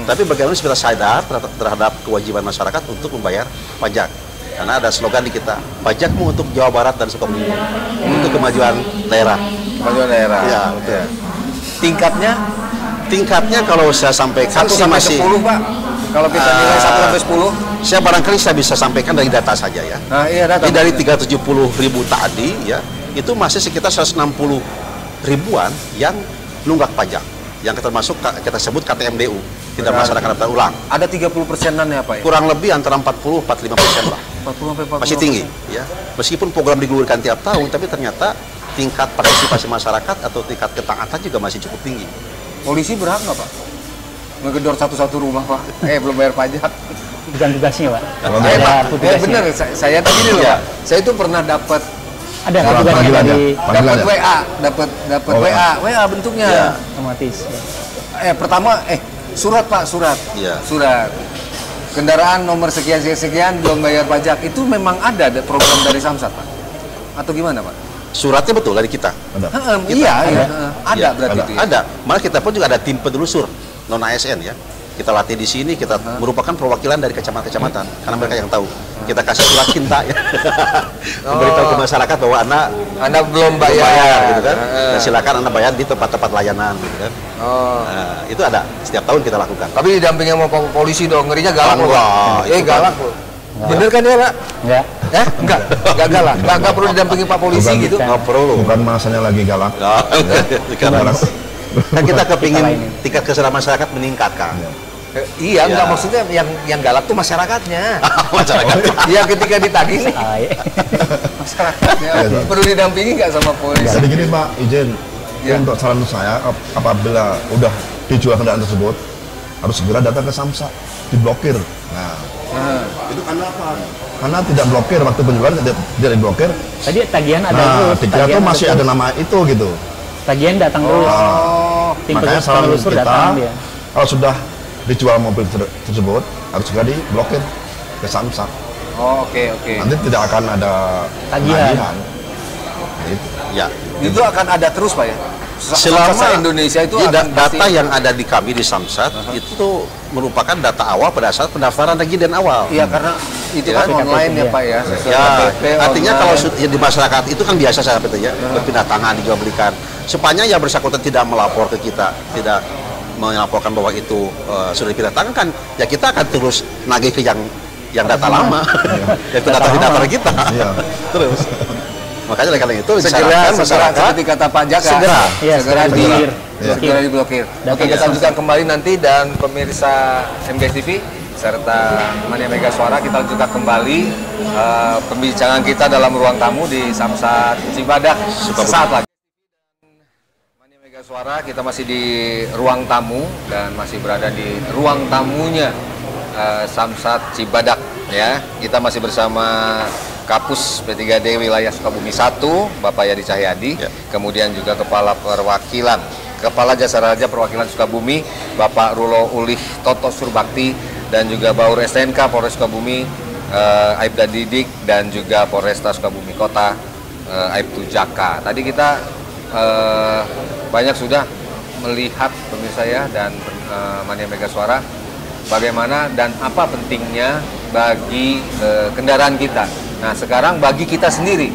Tapi bagaimana kita sadar terhadap kewajiban masyarakat untuk membayar pajak. Karena ada slogan di kita, pajakmu untuk Jawa Barat dan Sukabumi, untuk kemajuan daerah. Kemajuan daerah. Ya, betul. Tingkatnya kalau saya sampaikan 1 sampai 10, Pak. Kalau kita nilai 1 sampai 10, saya barangkali saya bisa sampaikan dari data saja ya. Nah, iya data. Jadi dari 370.000 tadi ya, itu masih sekitar 160 ribuan yang nunggak pajak, yang termasuk kita sebut KTMDU, tidak melaksanakan daftar ulang. Ada 30%-an ya Pak ya? Kurang lebih antara 40-45% lah. 40-45%. Masih tinggi ya. Meskipun program digulirkan tiap tahun, tapi ternyata tingkat partisipasi masyarakat atau tingkat ketaatan juga masih cukup tinggi. Polisi berhak nggak Pak? Ngegedor satu-satu rumah Pak? Belum bayar pajak. Bukan tugasnya, Pak. Bener, saya tadi dulu Pak. Saya itu pernah dapat dapat WA bentuknya otomatis. Pertama surat Pak, surat kendaraan nomor sekian belum bayar pajak, itu memang ada program dari Samsat Pak atau gimana Pak? Suratnya betul dari kita. Ada berarti itu ya? Ada. Malah kita pun juga ada tim penelusur non ASN ya. Kita latih di sini, kita merupakan perwakilan dari kecamatan-kecamatan karena mereka yang tahu. Kita kasih surat cinta ya. Memberitahu ke masyarakat bahwa Anda belum bayar gitu kan. Dan silakan Anda bayar di tempat-tempat layanan gitu kan. Nah, itu ada setiap tahun kita lakukan. Tapi didampingi sama polisi dong, ngerinya galak loh. Galak loh. Bener kan ya Pak? Enggak. Enggak galak. Enggak perlu didampingi Pak polisi gitu. Enggak perlu. Bukan masanya lagi galak. Kan kita kepingin tingkat kesadaran masyarakat meningkatkan. Iya, enggak maksudnya yang galak tuh masyarakatnya. Iya, ketika ditagih nih. Masyarakatnya perlu didampingi nggak sama polisi? Jadi gini Pak, izin untuk saran saya, apabila udah dijual kendaraan tersebut harus segera datang ke Samsat, diblokir. Nah, itu karena apa? Karena tidak blokir, waktu penjualan tidak diblokir. Tadi tagihan ada terus. Tagihan tuh masih ada nama itu gitu. Tagihan datang terus. Makanya saran kita, kalau sudah dijual mobil tersebut harus segera diblokir ke Samsat. Oke. Nanti tidak akan ada tagihan. Gitu. Ya. Itu akan ada terus Pak ya? Selama Indonesia itu data yang ada di kami di Samsat itu merupakan data awal pada saat pendaftaran regiden awal. Iya, karena itu kan online ya Pak ya. Artinya kalau di masyarakat itu kan biasa saya itu ya, berpindah tangan dijual belikan. Sepanjang yang bersangkutan tidak melapor ke kita, tidak melaporkan bahwa itu sudah dipindah tangan kan, ya kita akan terus nagih ke yang data lama, yaitu data di daftar kita. Terus. Makanya oleh karena itu segera seperti kata Pak Jaka segera Segera diblokir. Oke, kita lanjutkan kembali nanti, dan pemirsa MGS TV serta Mania Mega Suara, kita lanjutkan kembali pembicaraan kita dalam ruang tamu di Samsat Cibadak sesaat lagi. Mania Mega Suara, kita masih di ruang tamu dan masih berada di ruang tamunya Samsat Cibadak ya. Kita masih bersama Kapus P3D Wilayah Sukabumi 1, Bapak Yadi Cahyadi, kemudian juga Kepala Jasa Raja Perwakilan Sukabumi, Bapak Rulo Ulih Toto Surbakti, dan juga Baur STNK Polres Sukabumi, Aibda Didik, dan juga Polresta Sukabumi Kota, Aibtu Jaka. Tadi kita banyak sudah melihat pemirsa ya, dan Mania Mega Suara, bagaimana dan apa pentingnya bagi kendaraan kita. Nah, sekarang bagi kita sendiri,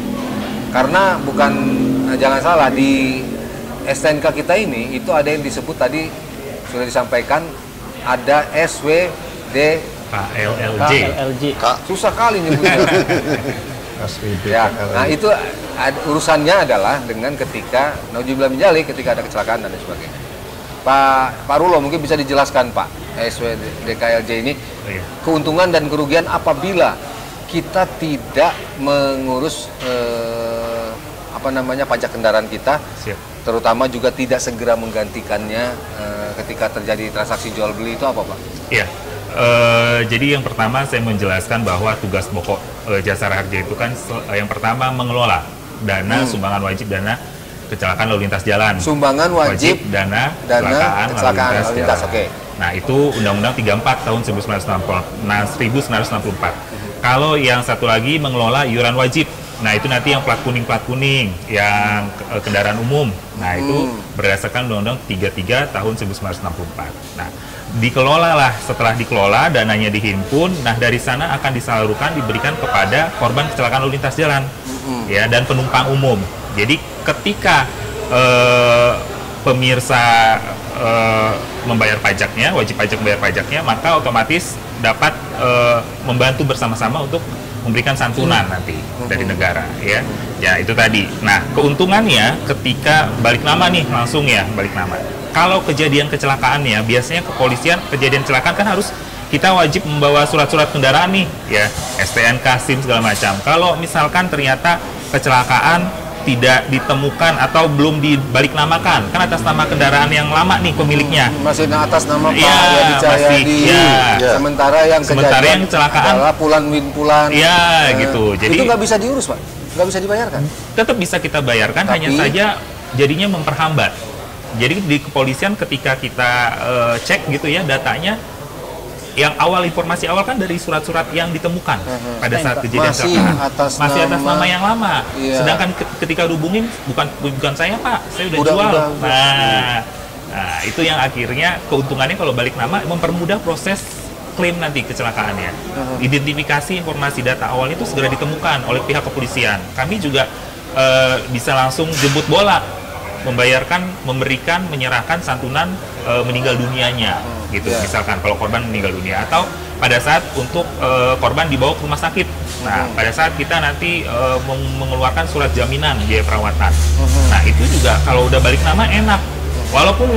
karena jangan salah, di STNK kita ini itu ada yang disebut tadi sudah disampaikan, ada SWD KLLJ. Susah kali nyebutnya. Ya, nah itu urusannya adalah dengan ketika nauzubillah min dzalik, ketika ada kecelakaan dan sebagainya. Pak Rulo mungkin bisa dijelaskan, Pak, SWD KLJ ini keuntungan dan kerugian apabila kita tidak mengurus pajak kendaraan kita. Siap. Terutama juga tidak segera menggantikannya ketika terjadi transaksi jual beli, itu apa, Pak? Iya, jadi yang pertama saya menjelaskan bahwa tugas pokok Jasara Harja itu kan yang pertama mengelola dana sumbangan wajib dana kecelakaan lalu lintas jalan. Sumbangan wajib dana kecelakaan lalu lintas jalan. Okay. Nah, itu Undang-Undang 34 tahun 1964. Kalau yang satu lagi mengelola iuran wajib. Nah, itu nanti yang plat kuning yang kendaraan umum. Nah, itu berdasarkan Undang-Undang 33 tahun 1964. Nah, dikelolalah, setelah dikelola dananya dihimpun, nah dari sana akan disalurkan, diberikan kepada korban kecelakaan lalu lintas jalan ya, dan penumpang umum. Jadi ketika pemirsa membayar pajaknya, wajib pajak membayar pajaknya, maka otomatis dapat membantu bersama-sama untuk memberikan santunan nanti dari negara ya. Ya, itu tadi. Nah, keuntungannya ketika balik nama nih, langsung ya balik nama. Kalau kejadian kecelakaannya, biasanya kepolisian kejadian kecelakaan kan harus kita wajib membawa surat-surat kendaraan nih ya, STNK, SIM segala macam. Kalau misalkan ternyata kecelakaan tidak ditemukan atau belum dibalik namakan, kan atas nama kendaraan yang lama nih pemiliknya. Masih atas nama Pak Yadi Cahyadi. Sementara yang kecelakaan adalah Pulan. Iya, gitu. Jadi itu nggak bisa diurus, Pak? Nggak bisa dibayarkan? Tetap bisa kita bayarkan, hanya saja jadinya memperhambat. Jadi di kepolisian ketika kita cek gitu ya datanya, yang informasi awal kan dari surat-surat yang ditemukan pada saat kejadian kecelakaan masih atas nama yang lama. Iya. Sedangkan ketika hubungin bukan saya, Pak, saya udah jual. Nah, itu yang akhirnya keuntungannya kalau balik nama mempermudah proses klaim nanti kecelakaannya. Identifikasi informasi data awal itu segera ditemukan oleh pihak kepolisian. Kami juga bisa langsung jemput bola, memberikan, menyerahkan santunan meninggal dunianya, gitu. Misalkan kalau korban meninggal dunia, atau pada saat untuk korban dibawa ke rumah sakit. Nah, pada saat kita nanti mengeluarkan surat jaminan biaya perawatan. Nah, itu juga kalau udah balik nama enak. Walaupun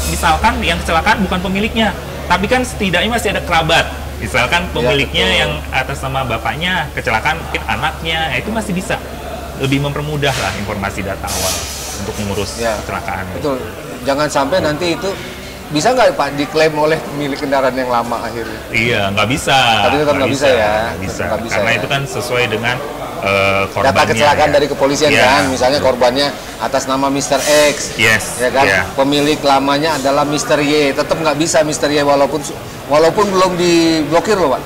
misalkan yang kecelakaan bukan pemiliknya, tapi kan setidaknya masih ada kerabat. Misalkan pemiliknya yang atas nama bapaknya, kecelakaan mungkin anaknya, itu masih bisa lebih mempermudah lah informasi data awal untuk mengurus kecelakaan. Betul. Jangan sampai nanti itu bisa nggak, Pak, diklaim oleh pemilik kendaraan yang lama akhirnya? Iya, nggak bisa. Tapi tetap nggak bisa ya. Bisa. Karena itu kan sesuai dengan korbannya. Data kecelakaan dari kepolisian kan, misalnya korbannya atas nama Mr. X, ya kan? Pemilik lamanya adalah Mr. Y, tetap nggak bisa Mr. Y walaupun belum diblokir loh, Pak.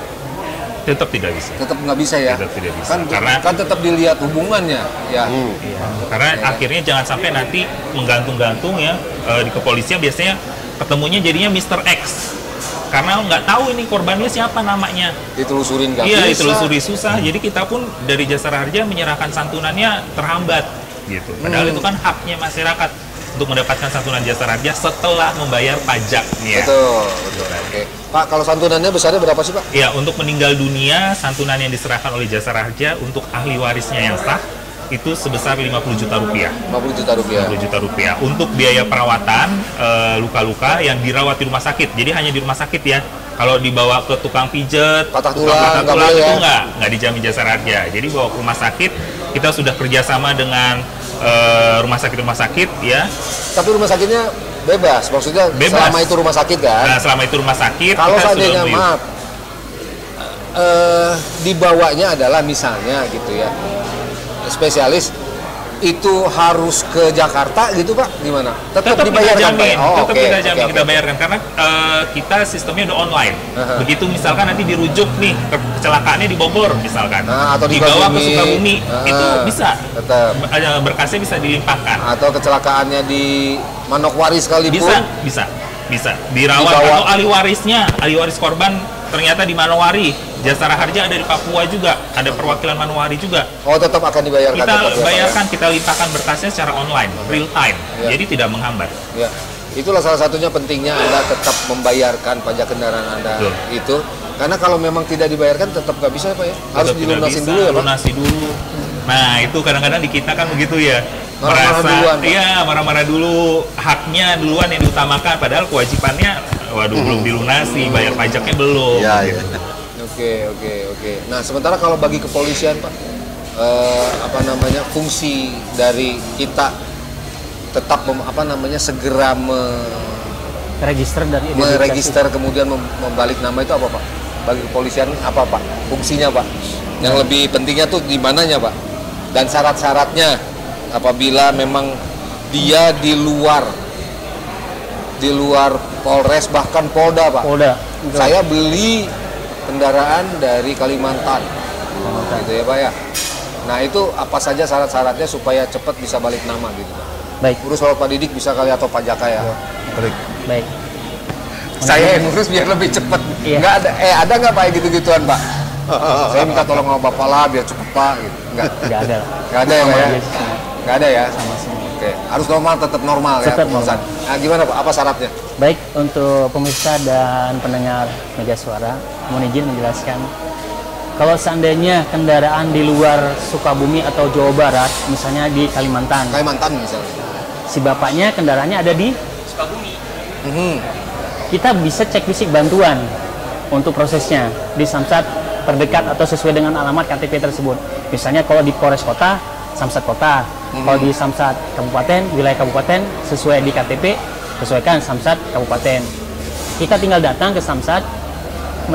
Tetap tidak bisa. Tetap nggak bisa ya. Tetap tidak bisa. Kan tetap dilihat hubungannya ya. Karena akhirnya jangan sampai nanti menggantung-gantung ya di kepolisian, biasanya ketemunya jadinya Mr. X. Karena nggak tahu ini korbannya siapa namanya. Ditelusurin nggak bisa. Iya, ditelusuri susah. Jadi kita pun dari Jasara Harja menyerahkan santunannya terhambat gitu. Padahal itu kan haknya masyarakat untuk mendapatkan santunan Jasara Harja setelah membayar pajaknya. Betul. Oke. Pak, kalau santunannya besarnya berapa sih, Pak? Ya, untuk meninggal dunia santunan yang diserahkan oleh Jasara Harja untuk ahli warisnya yang sah itu sebesar 50 juta rupiah. 50 juta rupiah. 50 juta rupiah. Untuk biaya perawatan luka-luka yang dirawat di rumah sakit. Jadi hanya di rumah sakit ya. Kalau dibawa ke tukang pijet, patah tulang tulang itu ya? nggak dijamin jasa raja. Jadi bawa ke rumah sakit, kita sudah kerjasama dengan rumah sakit ya. Tapi rumah sakitnya bebas, maksudnya bebas. Selama itu rumah sakit kan? Nah, selama itu rumah sakit. Kalau seandainya maaf, dibawanya adalah misalnya gitu ya, spesialis itu harus ke Jakarta gitu Pak, gimana? Tetap dibayarkan Pak? Tetap kita jamin, kita bayarkan karena kita sistemnya udah online. Begitu misalkan nanti dirujuk nih kecelakaannya di Bogor misalkan, atau dibawa ke Sukabumi, itu bisa. Tetap. Berkasnya bisa dilimpahkan. Atau kecelakaannya di Manokwari sekalipun. Bisa dirawat atau ahli waris korban ternyata di Manowari. Jasa Raharja ada di Papua juga, ada perwakilan Manowari juga. Oh, tetap akan dibayarkan. Kita bayarkan, kita limpahkan berkasnya secara online, real time. Ya. Jadi tidak menghambat. Ya. Itulah salah satunya pentingnya Anda tetap membayarkan pajak kendaraan Anda. Betul. Itu. Karena kalau memang tidak dibayarkan tetap nggak bisa ya Pak ya? Harus dilunasin dulu ya Pak? Lunasi dulu. Nah, itu kadang-kadang di kita kan begitu ya. Marah-marah dulu, haknya duluan yang diutamakan, padahal kewajibannya belum dilunasi, bayar pajaknya belum. Iya. Oke. Nah, sementara kalau bagi kepolisian Pak, fungsi dari kita tetap segera meregister kemudian membalik nama itu apa Pak? Bagi kepolisian apa Pak? Fungsinya Pak? Yang lebih pentingnya tuh di mananya Pak? Dan syarat-syaratnya apabila memang dia di luar Polres bahkan Polda Pak. Polda. Saya beli kendaraan dari Kalimantan. Gitu ya Pak ya. Nah, itu apa saja syarat-syaratnya supaya cepat bisa balik nama gitu Pak. Baik. Urus lewat Pak Didik bisa kali atau Pak Jaka ya. Baik. Saya yang ngurus biar lebih cepat. Iya. Nggak ada ada nggak Pak gitu-gituan Pak? Saya minta tolong sama Bapak lah biar cepet Pak gitu. Nggak ada. Nggak ada ya Pak ya? Nggak ada ya? Sama semua. Oke, harus tetap normal ya. Tetap normal. Nah, gimana Pak? Apa syaratnya? Baik, untuk pemirsa dan pendengar Mega Suara, mohon izin menjelaskan. Kalau seandainya kendaraan di luar Sukabumi atau Jawa Barat, misalnya di Kalimantan misalnya. Si bapaknya kendaraannya ada di Sukabumi. Kita bisa cek fisik bantuan untuk prosesnya di Samsat terdekat atau sesuai dengan alamat KTP tersebut. Misalnya kalau di Polres Kota, Samsat Kota. Kalau di Samsat Kabupaten, wilayah Kabupaten sesuai di KTP, sesuaikan Samsat Kabupaten. Kita tinggal datang ke Samsat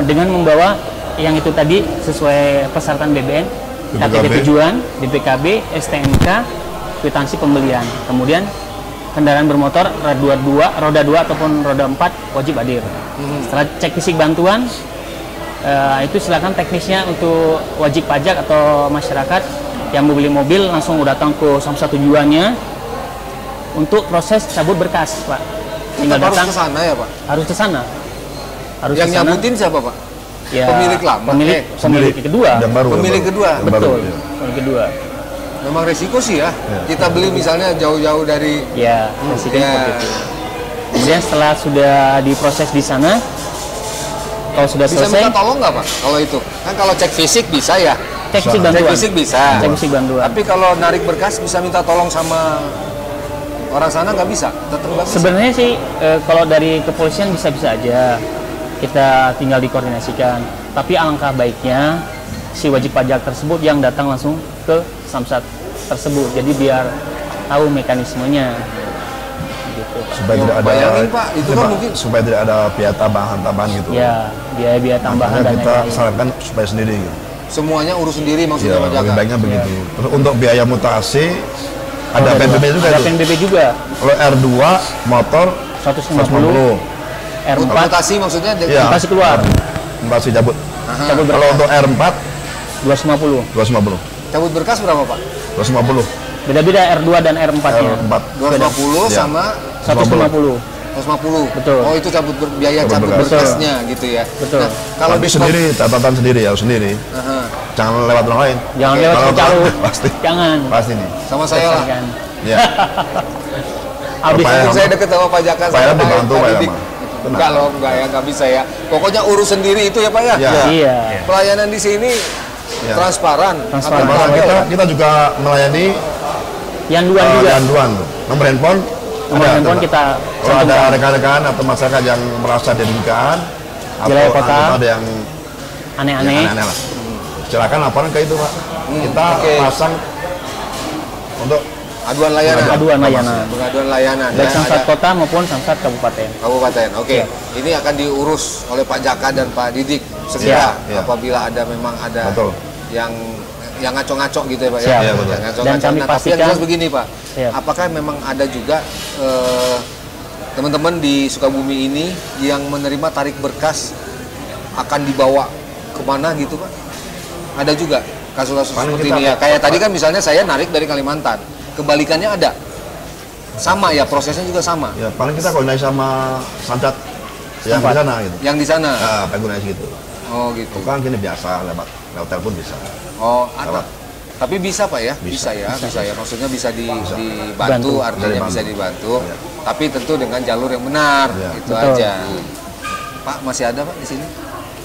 dengan membawa yang itu tadi sesuai persyaratan BBN, KTP tujuan, DPKB, STNK, kwitansi pembelian. Kemudian kendaraan bermotor roda 2 ataupun roda 4 wajib hadir. Setelah cek fisik bantuan, itu silakan teknisnya untuk wajib pajak atau masyarakat yang membeli mobil langsung datang ke Samsat tujuannya untuk proses cabut berkas, Pak. Tinggal datang ke sana ya Pak? Harus ke sana. Yang nyabutin siapa Pak? Ya, pemilik lama. Pemilik kedua. Pemilik kedua. Betul. Pemilik kedua. Memang resiko sih ya. Kita beli misalnya jauh-jauh dari. Ya, resiko seperti itu. Kemudian setelah sudah diproses di sana, kalau sudah selesai. Bisa minta tolong nggak Pak? Kalau itu kan kalau cek fisik bisa ya. Cek fisik bantuan. Cek fisik bisa. Cek fisik bantuan. Tapi kalau narik berkas bisa minta tolong sama orang sana nggak bisa? Tetap nggak bisa. Sebenarnya sih kalau dari kepolisian bisa-bisa aja. Kita tinggal dikoordinasikan. Tapi alangkah baiknya si wajib pajak tersebut yang datang langsung ke Samsat tersebut. Jadi biar tahu mekanismenya. Gitu. Supaya tidak ada. Bayangin Pak, itu kan mungkin supaya tidak ada biaya tambahan gitu. Ya, biaya tambahan dan kita sarankan supaya sendiri. Gitu. Semuanya urus sendiri maksudnya Pak Jaka. Lebih baiknya begitu. Terus untuk biaya mutasi ada PNBP juga. Ada PNBP juga. Kalau R2 motor 150. R4 mutasi maksudnya mutasi keluar. Mutasi cabut. Cabut berkas. Kalau untuk R4 250. Cabut berkas berapa Pak? 250. Beda-beda R2 dan R4-nya. R4 250 sama 150. 150. Betul. Oh, itu biaya cabut berkasnya gitu ya. Betul. Nah, kalau tapi sendiri, catatan sendiri ya, sendiri. Jangan lewat orang lain. Jangan lewat calon. Pasti. Jangan. Pasti nih. Sama saya lah. Ya. Habis itu saya deket sama Pak Jaka sama Pak Didik. Enggak ya, nggak bisa ya. Pokoknya urus sendiri itu ya Pak ya. Iya. Pelayanan di sini Ya. Transparan. Kita juga melayani yanduan juga. Yanduan, nomor handphone. Nomor handphone kita kalau ada rekan-rekan atau masyarakat yang merasa dirugikan atau ada yang aneh-aneh lah. Silakan laporan ke itu, Pak. Kita pasang untuk aduan layanan. Pengaduan layanan. Baik Samsat Kota maupun Samsat Kabupaten. Oke. Ini akan diurus oleh Pak Jaka dan Pak Didik segera apabila ada memang ada yang ngaco-ngaco gitu ya Pak ya. Dan kami pastikan. Tapi yang jelas begini Pak, apakah memang ada juga teman-teman di Sukabumi ini yang menerima tarik berkas akan dibawa kemana gitu Pak? Ada juga kasus-kasus seperti ini ya. Kayak tadi kan misalnya saya narik dari Kalimantan. Kebalikannya ada, sama ya, prosesnya juga sama. Ya paling kita koordinasi sama Samsat yang di sana gitu. Yang di sana. Koordinasi gitu. Oh gitu. Bukan gini biasa lewat telepon bisa. Oh, tapi bisa Pak ya? Bisa ya. Maksudnya bisa dibantu, artinya bisa dibantu. Ya. Tapi tentu dengan jalur yang benar, itu aja. Pak masih ada Pak di sini?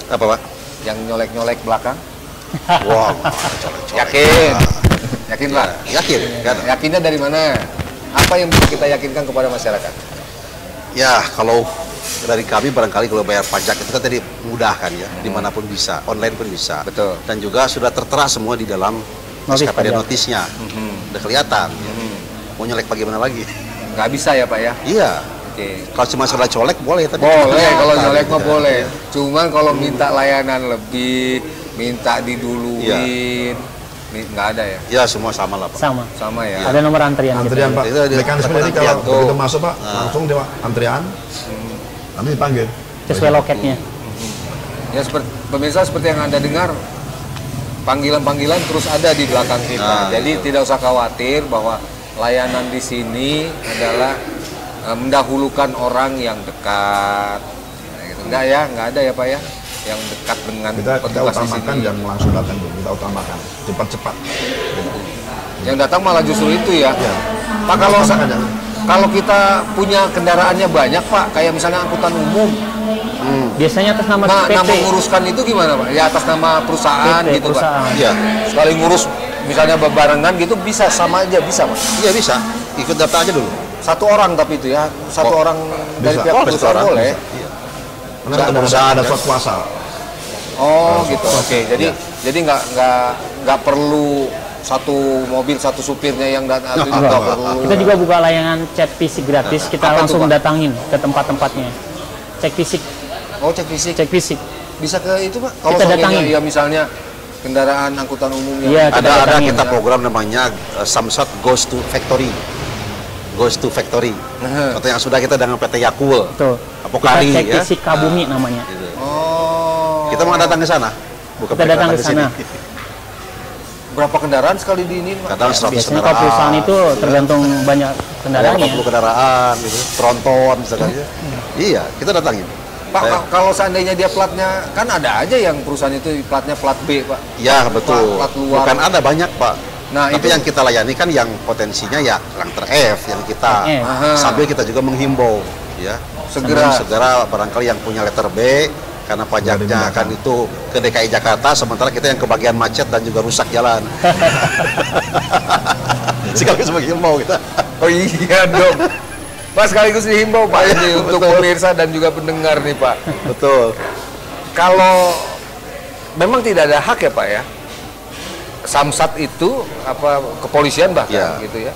Apa Pak? Yang nyolek-nyolek belakang? Wow. Yakin? Yakin Pak? Yakin. Yakinnya dari mana? Apa yang bisa kita yakinkan kepada masyarakat? Ya, kalau dari kami barangkali kalau bayar pajak itu kan tadi mudah kan ya, dimanapun bisa, online pun bisa. Betul. Dan juga sudah tertera semua di dalam SKPD notisnya, udah kelihatan. Mau nyolek bagaimana lagi? Nggak bisa ya Pak ya? Iya. Oke. Kalau cuma salah colek boleh, tapi boleh kalau nyolek mah boleh. Cuman kalau minta layanan lebih, minta diduluin, nggak ada ya? Ya semua sama lah Pak. Sama ya. Ada nomor antrian Pak. Mekanisme jadi kalau begitu masuk Pak, langsung dia antrian. Nanti dipanggil sesuai loketnya. Ya seperti pemirsa, seperti yang Anda dengar, panggilan-panggilan terus ada di belakang kita. Jadi tidak usah khawatir bahwa layanan di sini adalah mendahulukan orang yang dekat. Gitu. Enggak ada ya Pak ya, yang dekat dengan kita utamakan yang langsung datang dulu, kita utamakan cepat-cepat. Yang datang malah justru itu ya. Pak, kalau kita punya kendaraannya banyak Pak, kayak misalnya angkutan umum, biasanya atas nama PT. Nah, menguruskan itu gimana Pak? Ya atas nama perusahaan PT, gitu perusahaan. Pak. Iya. Sekali ngurus misalnya bebarengan gitu bisa sama aja bisa Pak? Iya bisa. Ikut daftar aja dulu. Satu orang tapi itu ya, orang dari pihak perusahaan boleh. Iya. Karena ada surat kuasa. Oh gitu. Oke. Jadi nggak perlu satu mobil satu supirnya yang datang itu nggak perlu. Kita juga buka layanan cek fisik gratis. Kita langsung datangin ke tempat-tempatnya. Cek fisik. Oh cek fisik. Cek fisik. Bisa ke itu Pak? Kalau kita datangin. Ya misalnya kendaraan angkutan umum yang ada kita program namanya Samsat Goes to Factory. Atau yang sudah kita dengan PT Yakul. Betul. Apokari kita cek fisik Kabumi namanya. Gitu. Oh. Kita mau datang ke sana. Kita datang ke sana. Berapa kendaraan sekali di ini? Kadang 100 biasanya kalau perusahaan itu tergantung banyak kendaraannya. 40 kendaraan gitu, tronton misalkan. Iya, kita datangin. Pak, kalau seandainya dia platnya, kan ada aja yang perusahaan itu platnya plat B, Pak. Iya, betul. Plat luar. Bukan ada banyak, Pak. Nah, tapi yang kita layani kan yang potensinya ya Langter F yang kita sambil kita juga menghimbau ya. Segera barangkali yang punya letter B karena pajaknya kan itu ke DKI Jakarta, sementara kita yang kebagian macet dan juga rusak jalan. Sekaligus menghimbau kita. Oh iya dong. Pak, sekaligus dihimbau Pak ini untuk pemirsa dan juga pendengar nih Pak. Betul. Kalau memang tidak ada hak ya Pak ya, Samsat itu apa kepolisian bahkan gitu ya,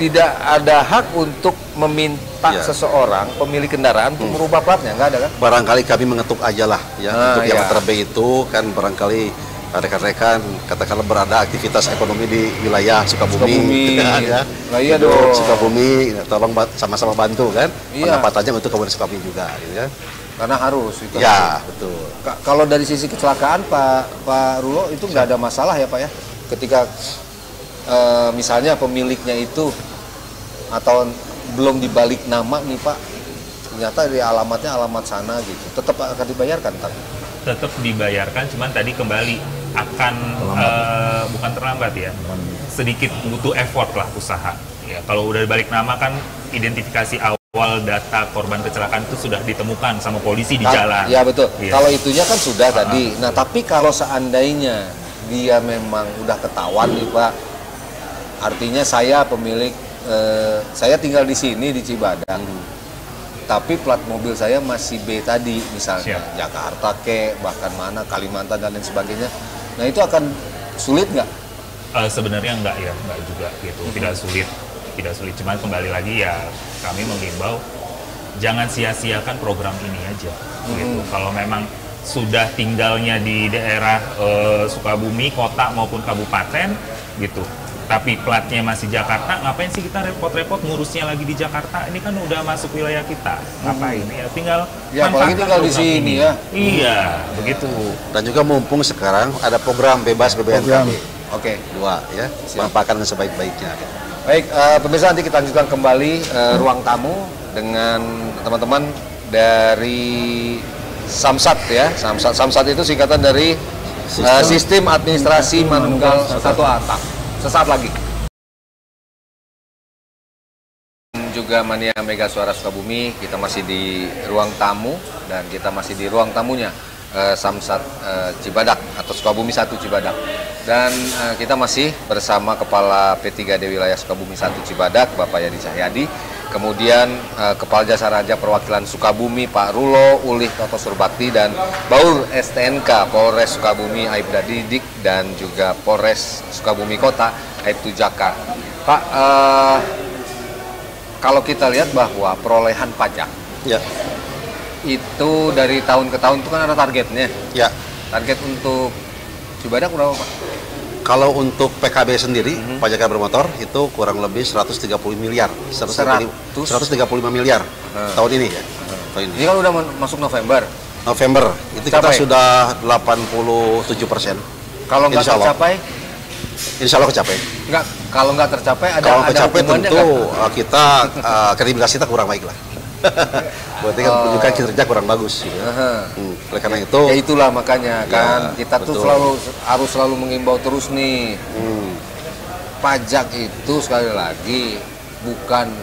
tidak ada hak untuk meminta seseorang pemilik kendaraan untuk merubah platnya, nggak ada kan? Barangkali kami mengetuk aja lah ya untuk yang terbaik itu kan barangkali rekan-rekan katakanlah berada aktivitas ekonomi di wilayah Sukabumi ya. Nah, iya dong. Sukabumi tolong sama-sama bantu kan. Pendapatannya untuk Kabupaten Sukabumi juga gitu ya. Karena harus itu. Ya, betul. Kalau dari sisi kecelakaan Pak Rulo itu nggak ada masalah ya Pak ya? Ketika misalnya pemiliknya itu atau belum dibalik nama nih Pak, ternyata di alamatnya alamat sana gitu, tetap akan dibayarkan Pak? Tetap dibayarkan, cuman tadi kembali akan bukan terlambat ya, sedikit butuh effort lah usaha. Ya, kalau udah dibalik nama kan identifikasi awal data korban kecelakaan itu sudah ditemukan sama polisi di jalan. Ya betul. Ya. Kalau itunya kan sudah tadi. Nah tapi kalau seandainya dia memang udah ketahuan nih Pak, artinya saya pemilik, saya tinggal di sini di Cibadak, tapi plat mobil saya masih B tadi, misalnya Jakarta bahkan mana Kalimantan dan lain sebagainya. Nah itu akan sulit nggak? Sebenarnya enggak juga gitu, tidak sulit. Cuman kembali lagi ya kami menghimbau jangan sia-siakan program ini aja. Gitu. Kalau memang sudah tinggalnya di daerah Sukabumi, kota maupun kabupaten gitu, tapi platnya masih Jakarta, ngapain sih kita repot-repot ngurusnya lagi di Jakarta? Ini kan udah masuk wilayah kita, ngapain ya? Tinggal apalagi tinggal di sini ya. Iya, begitu. Dan juga mumpung sekarang ada program bebas BBNKB. Oke, 2 ya, manfaatkan dengan sebaik-baiknya. Baik, pemirsa, nanti kita lanjutkan kembali ruang tamu dengan teman-teman dari Samsat ya. Samsat itu singkatan dari Sistem Administrasi Manunggal Satu Atap. Sesaat lagi. Juga Mania Mega Suara Sukabumi, kita masih di ruang tamu dan kita masih di ruang tamunya Samsat Cibadak atau Sukabumi 1 Cibadak. Dan kita masih bersama Kepala P3D Wilayah Sukabumi 1 Cibadak, Bapak Yadi Cahyadi. Kemudian Kepala Jasa Raja Perwakilan Sukabumi, Pak Rulo Ulih Toto Surbakti, dan Baur STNK Polres Sukabumi Aibda Didik, dan juga Polres Sukabumi Kota Aibtu Jaka. Pak, kalau kita lihat bahwa perolehan pajak itu dari tahun ke tahun itu kan ada targetnya. Ya. Target untuk Cibadak berapa Pak? Kalau untuk PKB sendiri, pajak kendaraan bermotor itu kurang lebih 130 miliar. 135 miliar tahun ini ya. Tahun ini. Ini kan udah masuk November. Itu kita sudah 87%. Kalau nggak tercapai? Insya Allah kecapai. Enggak, kalau nggak tercapai kalau kecapai tentu kita kredibilitas kita kurang baik lah. Berarti kan menunjukkan kinerja kurang bagus. Gitu. Oleh karena itu. Ya itulah makanya kan kita tuh harus selalu mengimbau terus nih. Pajak itu sekali lagi bukan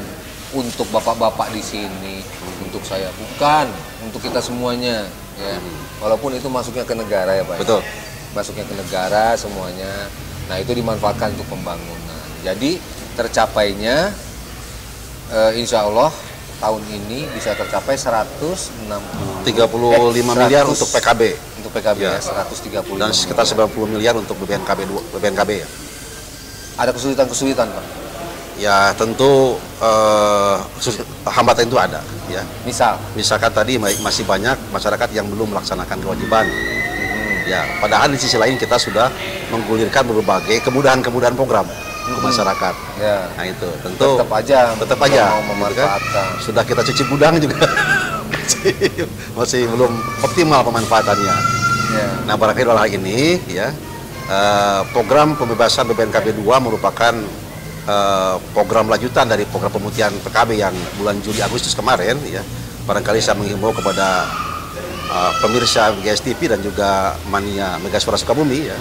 untuk bapak-bapak di sini, untuk saya bukan, untuk kita semuanya. Ya. Walaupun itu masuknya ke negara ya Pak. Betul. Masuknya ke negara semuanya. Nah itu dimanfaatkan untuk pembangunan. Jadi tercapainya insya Allah tahun ini bisa tercapai 135 miliar untuk PKB. Untuk PKB ya, 135 dan sekitar 90 miliar untuk BPNKB ya. Ada kesulitan-kesulitan Pak? Ya tentu hambatan itu ada ya. Misalkan tadi masih banyak masyarakat yang belum melaksanakan kewajiban. Ya, padahal di sisi lain kita sudah menggulirkan berbagai kemudahan-kemudahan program ke masyarakat. Ya. Nah itu tentu tetap aja mau memanfaatkan. Gitu kan? Sudah kita cuci gudang juga masih belum optimal pemanfaatannya. Ya. Nah barangkali hal ini ya program pembebasan BPNKB 2 merupakan program lanjutan dari program pemutihan PKB yang bulan Juli Agustus kemarin ya. Barangkali saya menghimbau kepada pemirsa GS TV dan juga Mania Mega Suara Sukabumi ya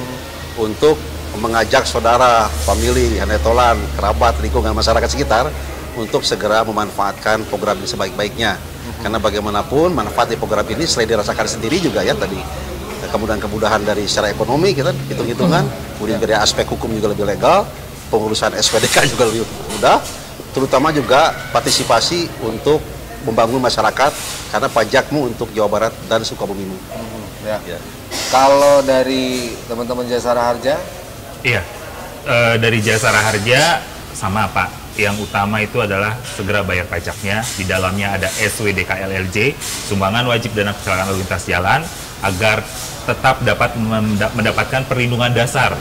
untuk mengajak saudara, famili, hanetolan, kerabat, lingkungan masyarakat sekitar untuk segera memanfaatkan program ini sebaik-baiknya. Karena bagaimanapun manfaat di program ini selain dirasakan sendiri juga ya tadi kemudahan-kemudahan dari secara ekonomi kita hitung-hitungan, kemudian dari aspek hukum juga lebih legal, pengurusan SPDK juga lebih mudah, terutama juga partisipasi untuk membangun masyarakat karena pajakmu untuk Jawa Barat dan Sukabumimu. Ya. Kalau dari teman-teman Jasara Harja? Iya, dari Jasara Harja sama Pak. Yang utama itu adalah segera bayar pajaknya. Di dalamnya ada SWDKLLJ, sumbangan wajib dana kecelakaan lalu lintas jalan, agar tetap dapat mendapatkan perlindungan dasar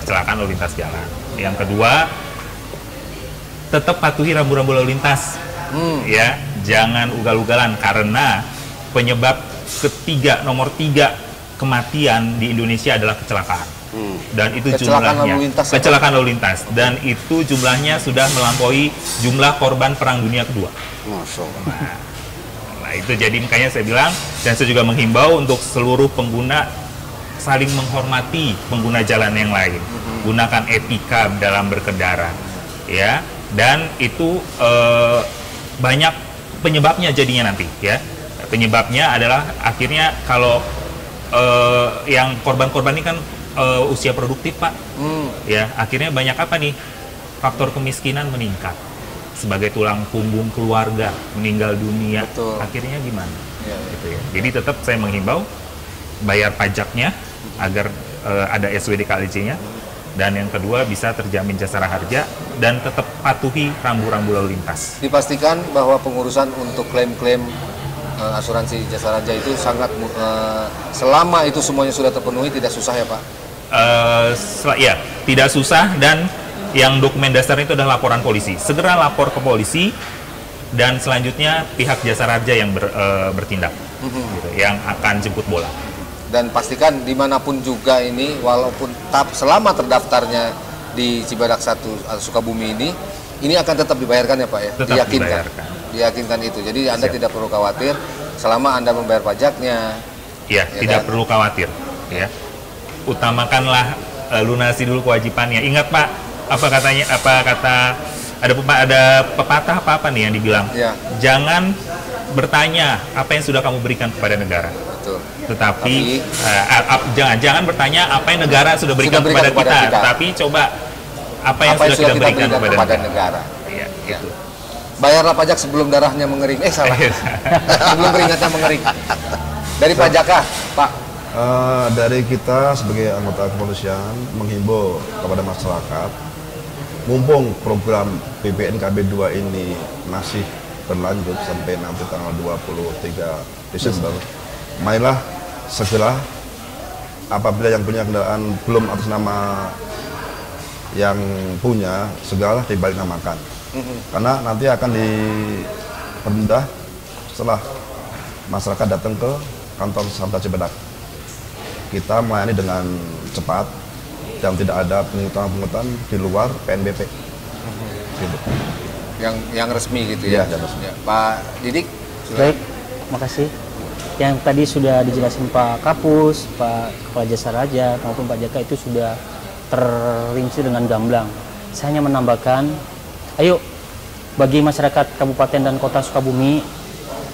kecelakaan lalu lintas jalan. Yang kedua, tetap patuhi rambu-rambu lalu lintas. Ya, jangan ugal-ugalan karena penyebab nomor 3 kematian di Indonesia adalah kecelakaan. Dan itu kecelakaan lalu lintas dan itu jumlahnya sudah melampaui jumlah korban Perang Dunia Kedua. Nah, itu jadi makanya saya bilang dan saya juga menghimbau untuk seluruh pengguna saling menghormati pengguna jalan yang lain. Gunakan etika dalam berkendara, ya. Dan itu banyak penyebabnya jadinya nanti ya. Penyebabnya adalah akhirnya kalau yang korban-korban ini kan usia produktif, Pak. Ya, akhirnya banyak apa nih? Faktor kemiskinan meningkat. Sebagai tulang punggung keluarga meninggal dunia, akhirnya gimana? Gitu ya. Jadi tetap saya menghimbau bayar pajaknya agar ada SWDKLC-nya, dan yang kedua bisa terjamin jasara harja dan tetap patuhi rambu-rambu lalu lintas. Dipastikan bahwa pengurusan untuk klaim-klaim asuransi jasara harja itu sangat selama itu semuanya sudah terpenuhi, tidak susah ya Pak? Ya, tidak susah, dan yang dokumen dasar itu adalah laporan polisi. Segera lapor ke polisi, dan selanjutnya pihak jasara harja yang bertindak, gitu, yang akan jemput bola. Dan pastikan dimanapun juga ini, walaupun selama terdaftarnya di Cibadak 1 atau Sukabumi ini akan tetap dibayarkan ya Pak ya? Tetap diyakinkan. Diyakinkan itu. Jadi Anda tidak perlu khawatir selama Anda membayar pajaknya. Ya, tidak perlu khawatir. Ya, utamakanlah lunasi dulu kewajibannya. Ingat Pak, apa kata ada pepatah apa nih yang dibilang? Ya. Jangan bertanya apa yang sudah kamu berikan kepada negara. Betul. Tetapi jangan bertanya apa yang negara sudah berikan kepada kita, tapi coba apa yang sudah kita berikan kepada negara. Iya, gitu. Bayarlah pajak sebelum darahnya mengering. Salah. Sebelum keringatnya mengering. Dari pajakah, Pak? Dari kita sebagai anggota kepolisian menghimbau kepada masyarakat, mumpung program BPNKB 2 ini masih berlanjut sampai nanti tanggal 23 Desember, marilah segera apabila yang punya kendaraan belum atas nama yang punya, segeralah dibalik namakan. Karena nanti akan dipermudah setelah masyarakat datang ke kantor Samsat Cibadak. Kita melayani dengan cepat dan tidak ada penghutang-penghutang di luar PNBP. Gitu. Yang resmi gitu ya. Yang resmi. Ya. Pak Didik. Baik, makasih. Yang tadi sudah dijelasin Pak Kapus, Pak Kepala Jasara Harja maupun Pak Jaka itu sudah terrinci dengan gamblang. Saya hanya menambahkan, ayo bagi masyarakat Kabupaten dan Kota Sukabumi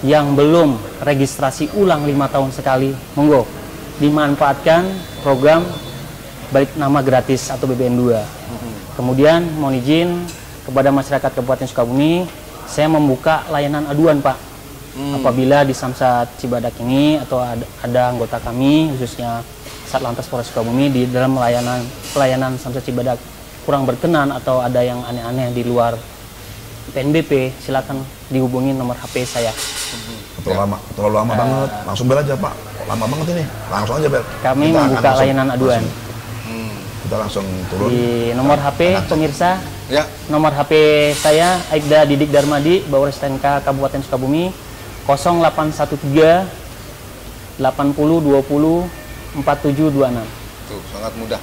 yang belum registrasi ulang 5 tahun sekali, monggo dimanfaatkan program balik nama gratis atau BBN 2. Kemudian mohon izin kepada masyarakat Kabupaten Sukabumi, saya membuka layanan aduan Pak. Apabila di Samsat Cibadak ini atau ada anggota kami khususnya Satlantas Polres Sukabumi di dalam pelayanan Samsat Cibadak kurang berkenan atau ada yang aneh-aneh di luar PNBP, silakan dihubungi nomor HP saya. Terlalu lama banget, langsung bel aja Pak. Lama banget ini, langsung aja bel. Kami membuka layanan aduan. Kita langsung turun. Di nomor HP pemirsa, nomor HP saya Aibda Didik Darmadi, Bawores TNK Kabupaten Sukabumi, 0813 80 20 4726. Tuh, sangat mudah.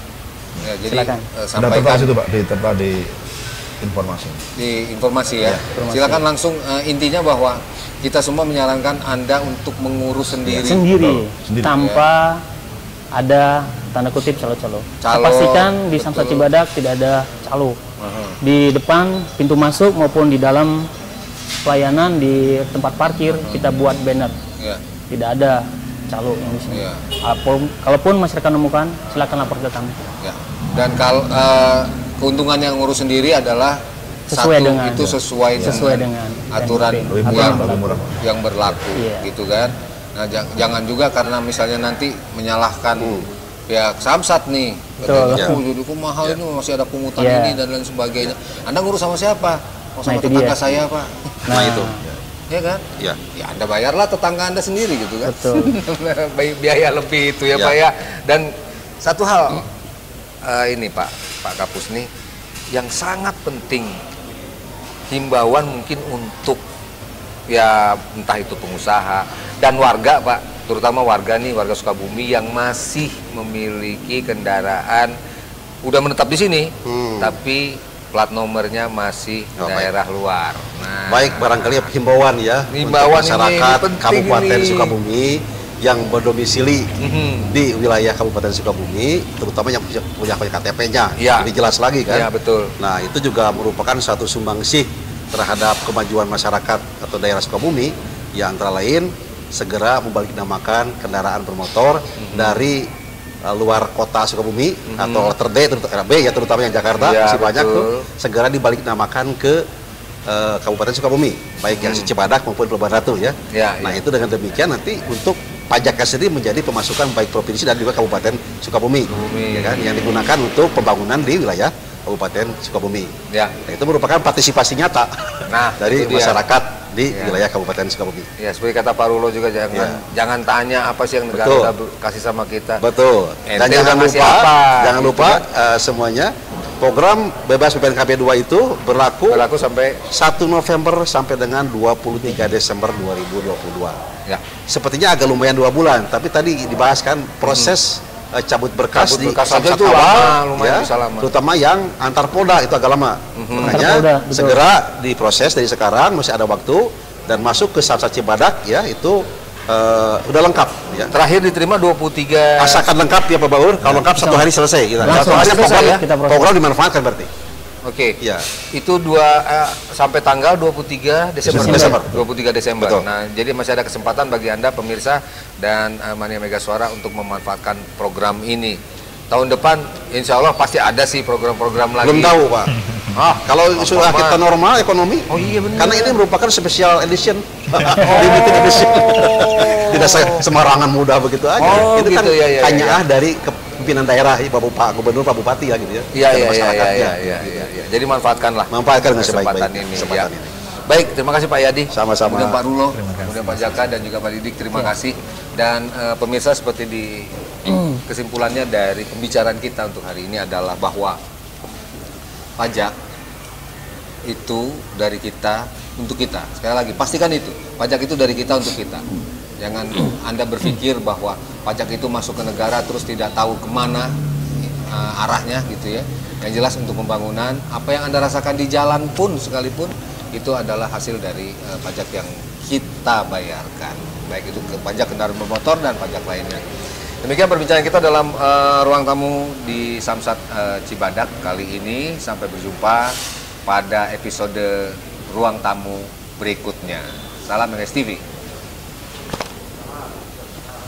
Ya, jadi silakan. Sampaikan itu Pak, di informasi. Di informasi ya. Silakan langsung, intinya bahwa kita semua menyarankan Anda untuk mengurus sendiri. Tanpa ada tanda kutip calo-calo. Pastikan di Samsat Cibadak tidak ada calo. Di depan pintu masuk maupun di dalam pelayanan di tempat parkir kita buat banner. Tidak ada calo yang di sini. Kalaupun masyarakat menemukan, silakan lapor ke kami. Dan kalau keuntungan yang ngurus sendiri adalah sesuai dengan aturan yang berlaku, gitu kan. Nah, jangan juga karena misalnya nanti menyalahkan pihak Samsat nih, jadi mahal ini masih ada pungutan ini dan lain sebagainya. Anda ngurus sama siapa? Sama tetangga saya Pak. Nah itu. Ya kan? Ya Anda bayarlah tetangga Anda sendiri gitu kan. Betul. Biaya lebih itu ya Pak ya. Dan satu hal ini Pak Kapus nih yang sangat penting, himbauan mungkin untuk ya entah itu pengusaha dan warga Pak, terutama warga Sukabumi yang masih memiliki kendaraan udah menetap di sini tapi plat nomornya masih daerah luar. Nah, baik, barangkali himbauan ya himbauan untuk masyarakat ini Kabupaten ini. Sukabumi yang berdomisili di wilayah Kabupaten Sukabumi, terutama yang punya KTP-nya. Ini jelas lagi kan? Iya, betul. Nah, itu juga merupakan satu sumbangsih terhadap kemajuan masyarakat atau daerah Sukabumi, yang antara lain segera membaliknamakan kendaraan bermotor dari luar kota Sukabumi atau letter D, B ya, terutama yang Jakarta masih banyak tuh, segera dibalik namakan ke Kabupaten Sukabumi, baik yang Cibadak maupun Pelabuhan Ratu ya. Nah itu dengan demikian nanti untuk pajaknya sendiri menjadi pemasukan baik provinsi dan juga Kabupaten Sukabumi, ya kan, yang digunakan untuk pembangunan di wilayah Kabupaten Sukabumi. Nah, itu merupakan partisipasi nyata dari masyarakat di wilayah Kabupaten Sukabumi. Ya, seperti kata Pak Rulo juga, jangan tanya apa sih yang negara kasih sama kita. Betul. Dan jangan lupa semuanya program bebas PPNKP 2 itu berlaku sampai 1 November sampai dengan 23 Desember 2022. Ya. Sepertinya agak lumayan 2 bulan, tapi tadi dibahas kan proses cabut berkas di Samsat awal, ya, terutama yang antar polda itu agak lama. Makanya segera diproses dari sekarang, masih ada waktu, dan masuk ke Samsat Cibadak ya itu udah lengkap ya. Terakhir diterima 23. Asalkan lengkap ya Pak Baur, kalau lengkap 1 hari selesai kita. Program dimanfaatkan berarti. Oke. Ya. Itu sampai tanggal 23 Desember. 23 Desember. Betul. Nah, jadi masih ada kesempatan bagi Anda pemirsa dan Mania Mega Suara untuk memanfaatkan program ini. Tahun depan insya Allah pasti ada sih program-program lagi. Belum tahu Pak. Kalau sudah kita normal ekonomi, karena ini merupakan special edition, limited edition. Tidak sembarangan mudah begitu aja. Itu gitu, kan hanya dari pimpinan daerah, Pak Gubernur, Pak Bupati ya gitu ya. Iya. Jadi manfaatkan kesempatan ini. Baik, terima kasih Pak Yadi. Sama-sama. Kemudian Pak Rulo, kemudian Pak Jaka dan juga Pak Didik, terima kasih. Dan pemirsa, seperti di kesimpulannya dari pembicaraan kita untuk hari ini adalah bahwa pajak itu dari kita untuk kita. Sekali lagi, pastikan itu. Pajak itu dari kita untuk kita. Jangan Anda berpikir bahwa pajak itu masuk ke negara terus tidak tahu kemana arahnya gitu ya. Yang jelas untuk pembangunan, apa yang Anda rasakan di jalan pun sekalipun itu adalah hasil dari pajak yang kita bayarkan. Baik itu ke pajak kendaraan bermotor dan pajak lainnya. Demikian perbincangan kita dalam ruang tamu di Samsat Cibadak kali ini. Sampai berjumpa pada episode ruang tamu berikutnya. Salam MNS TV.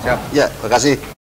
Siap. Ya, terima kasih.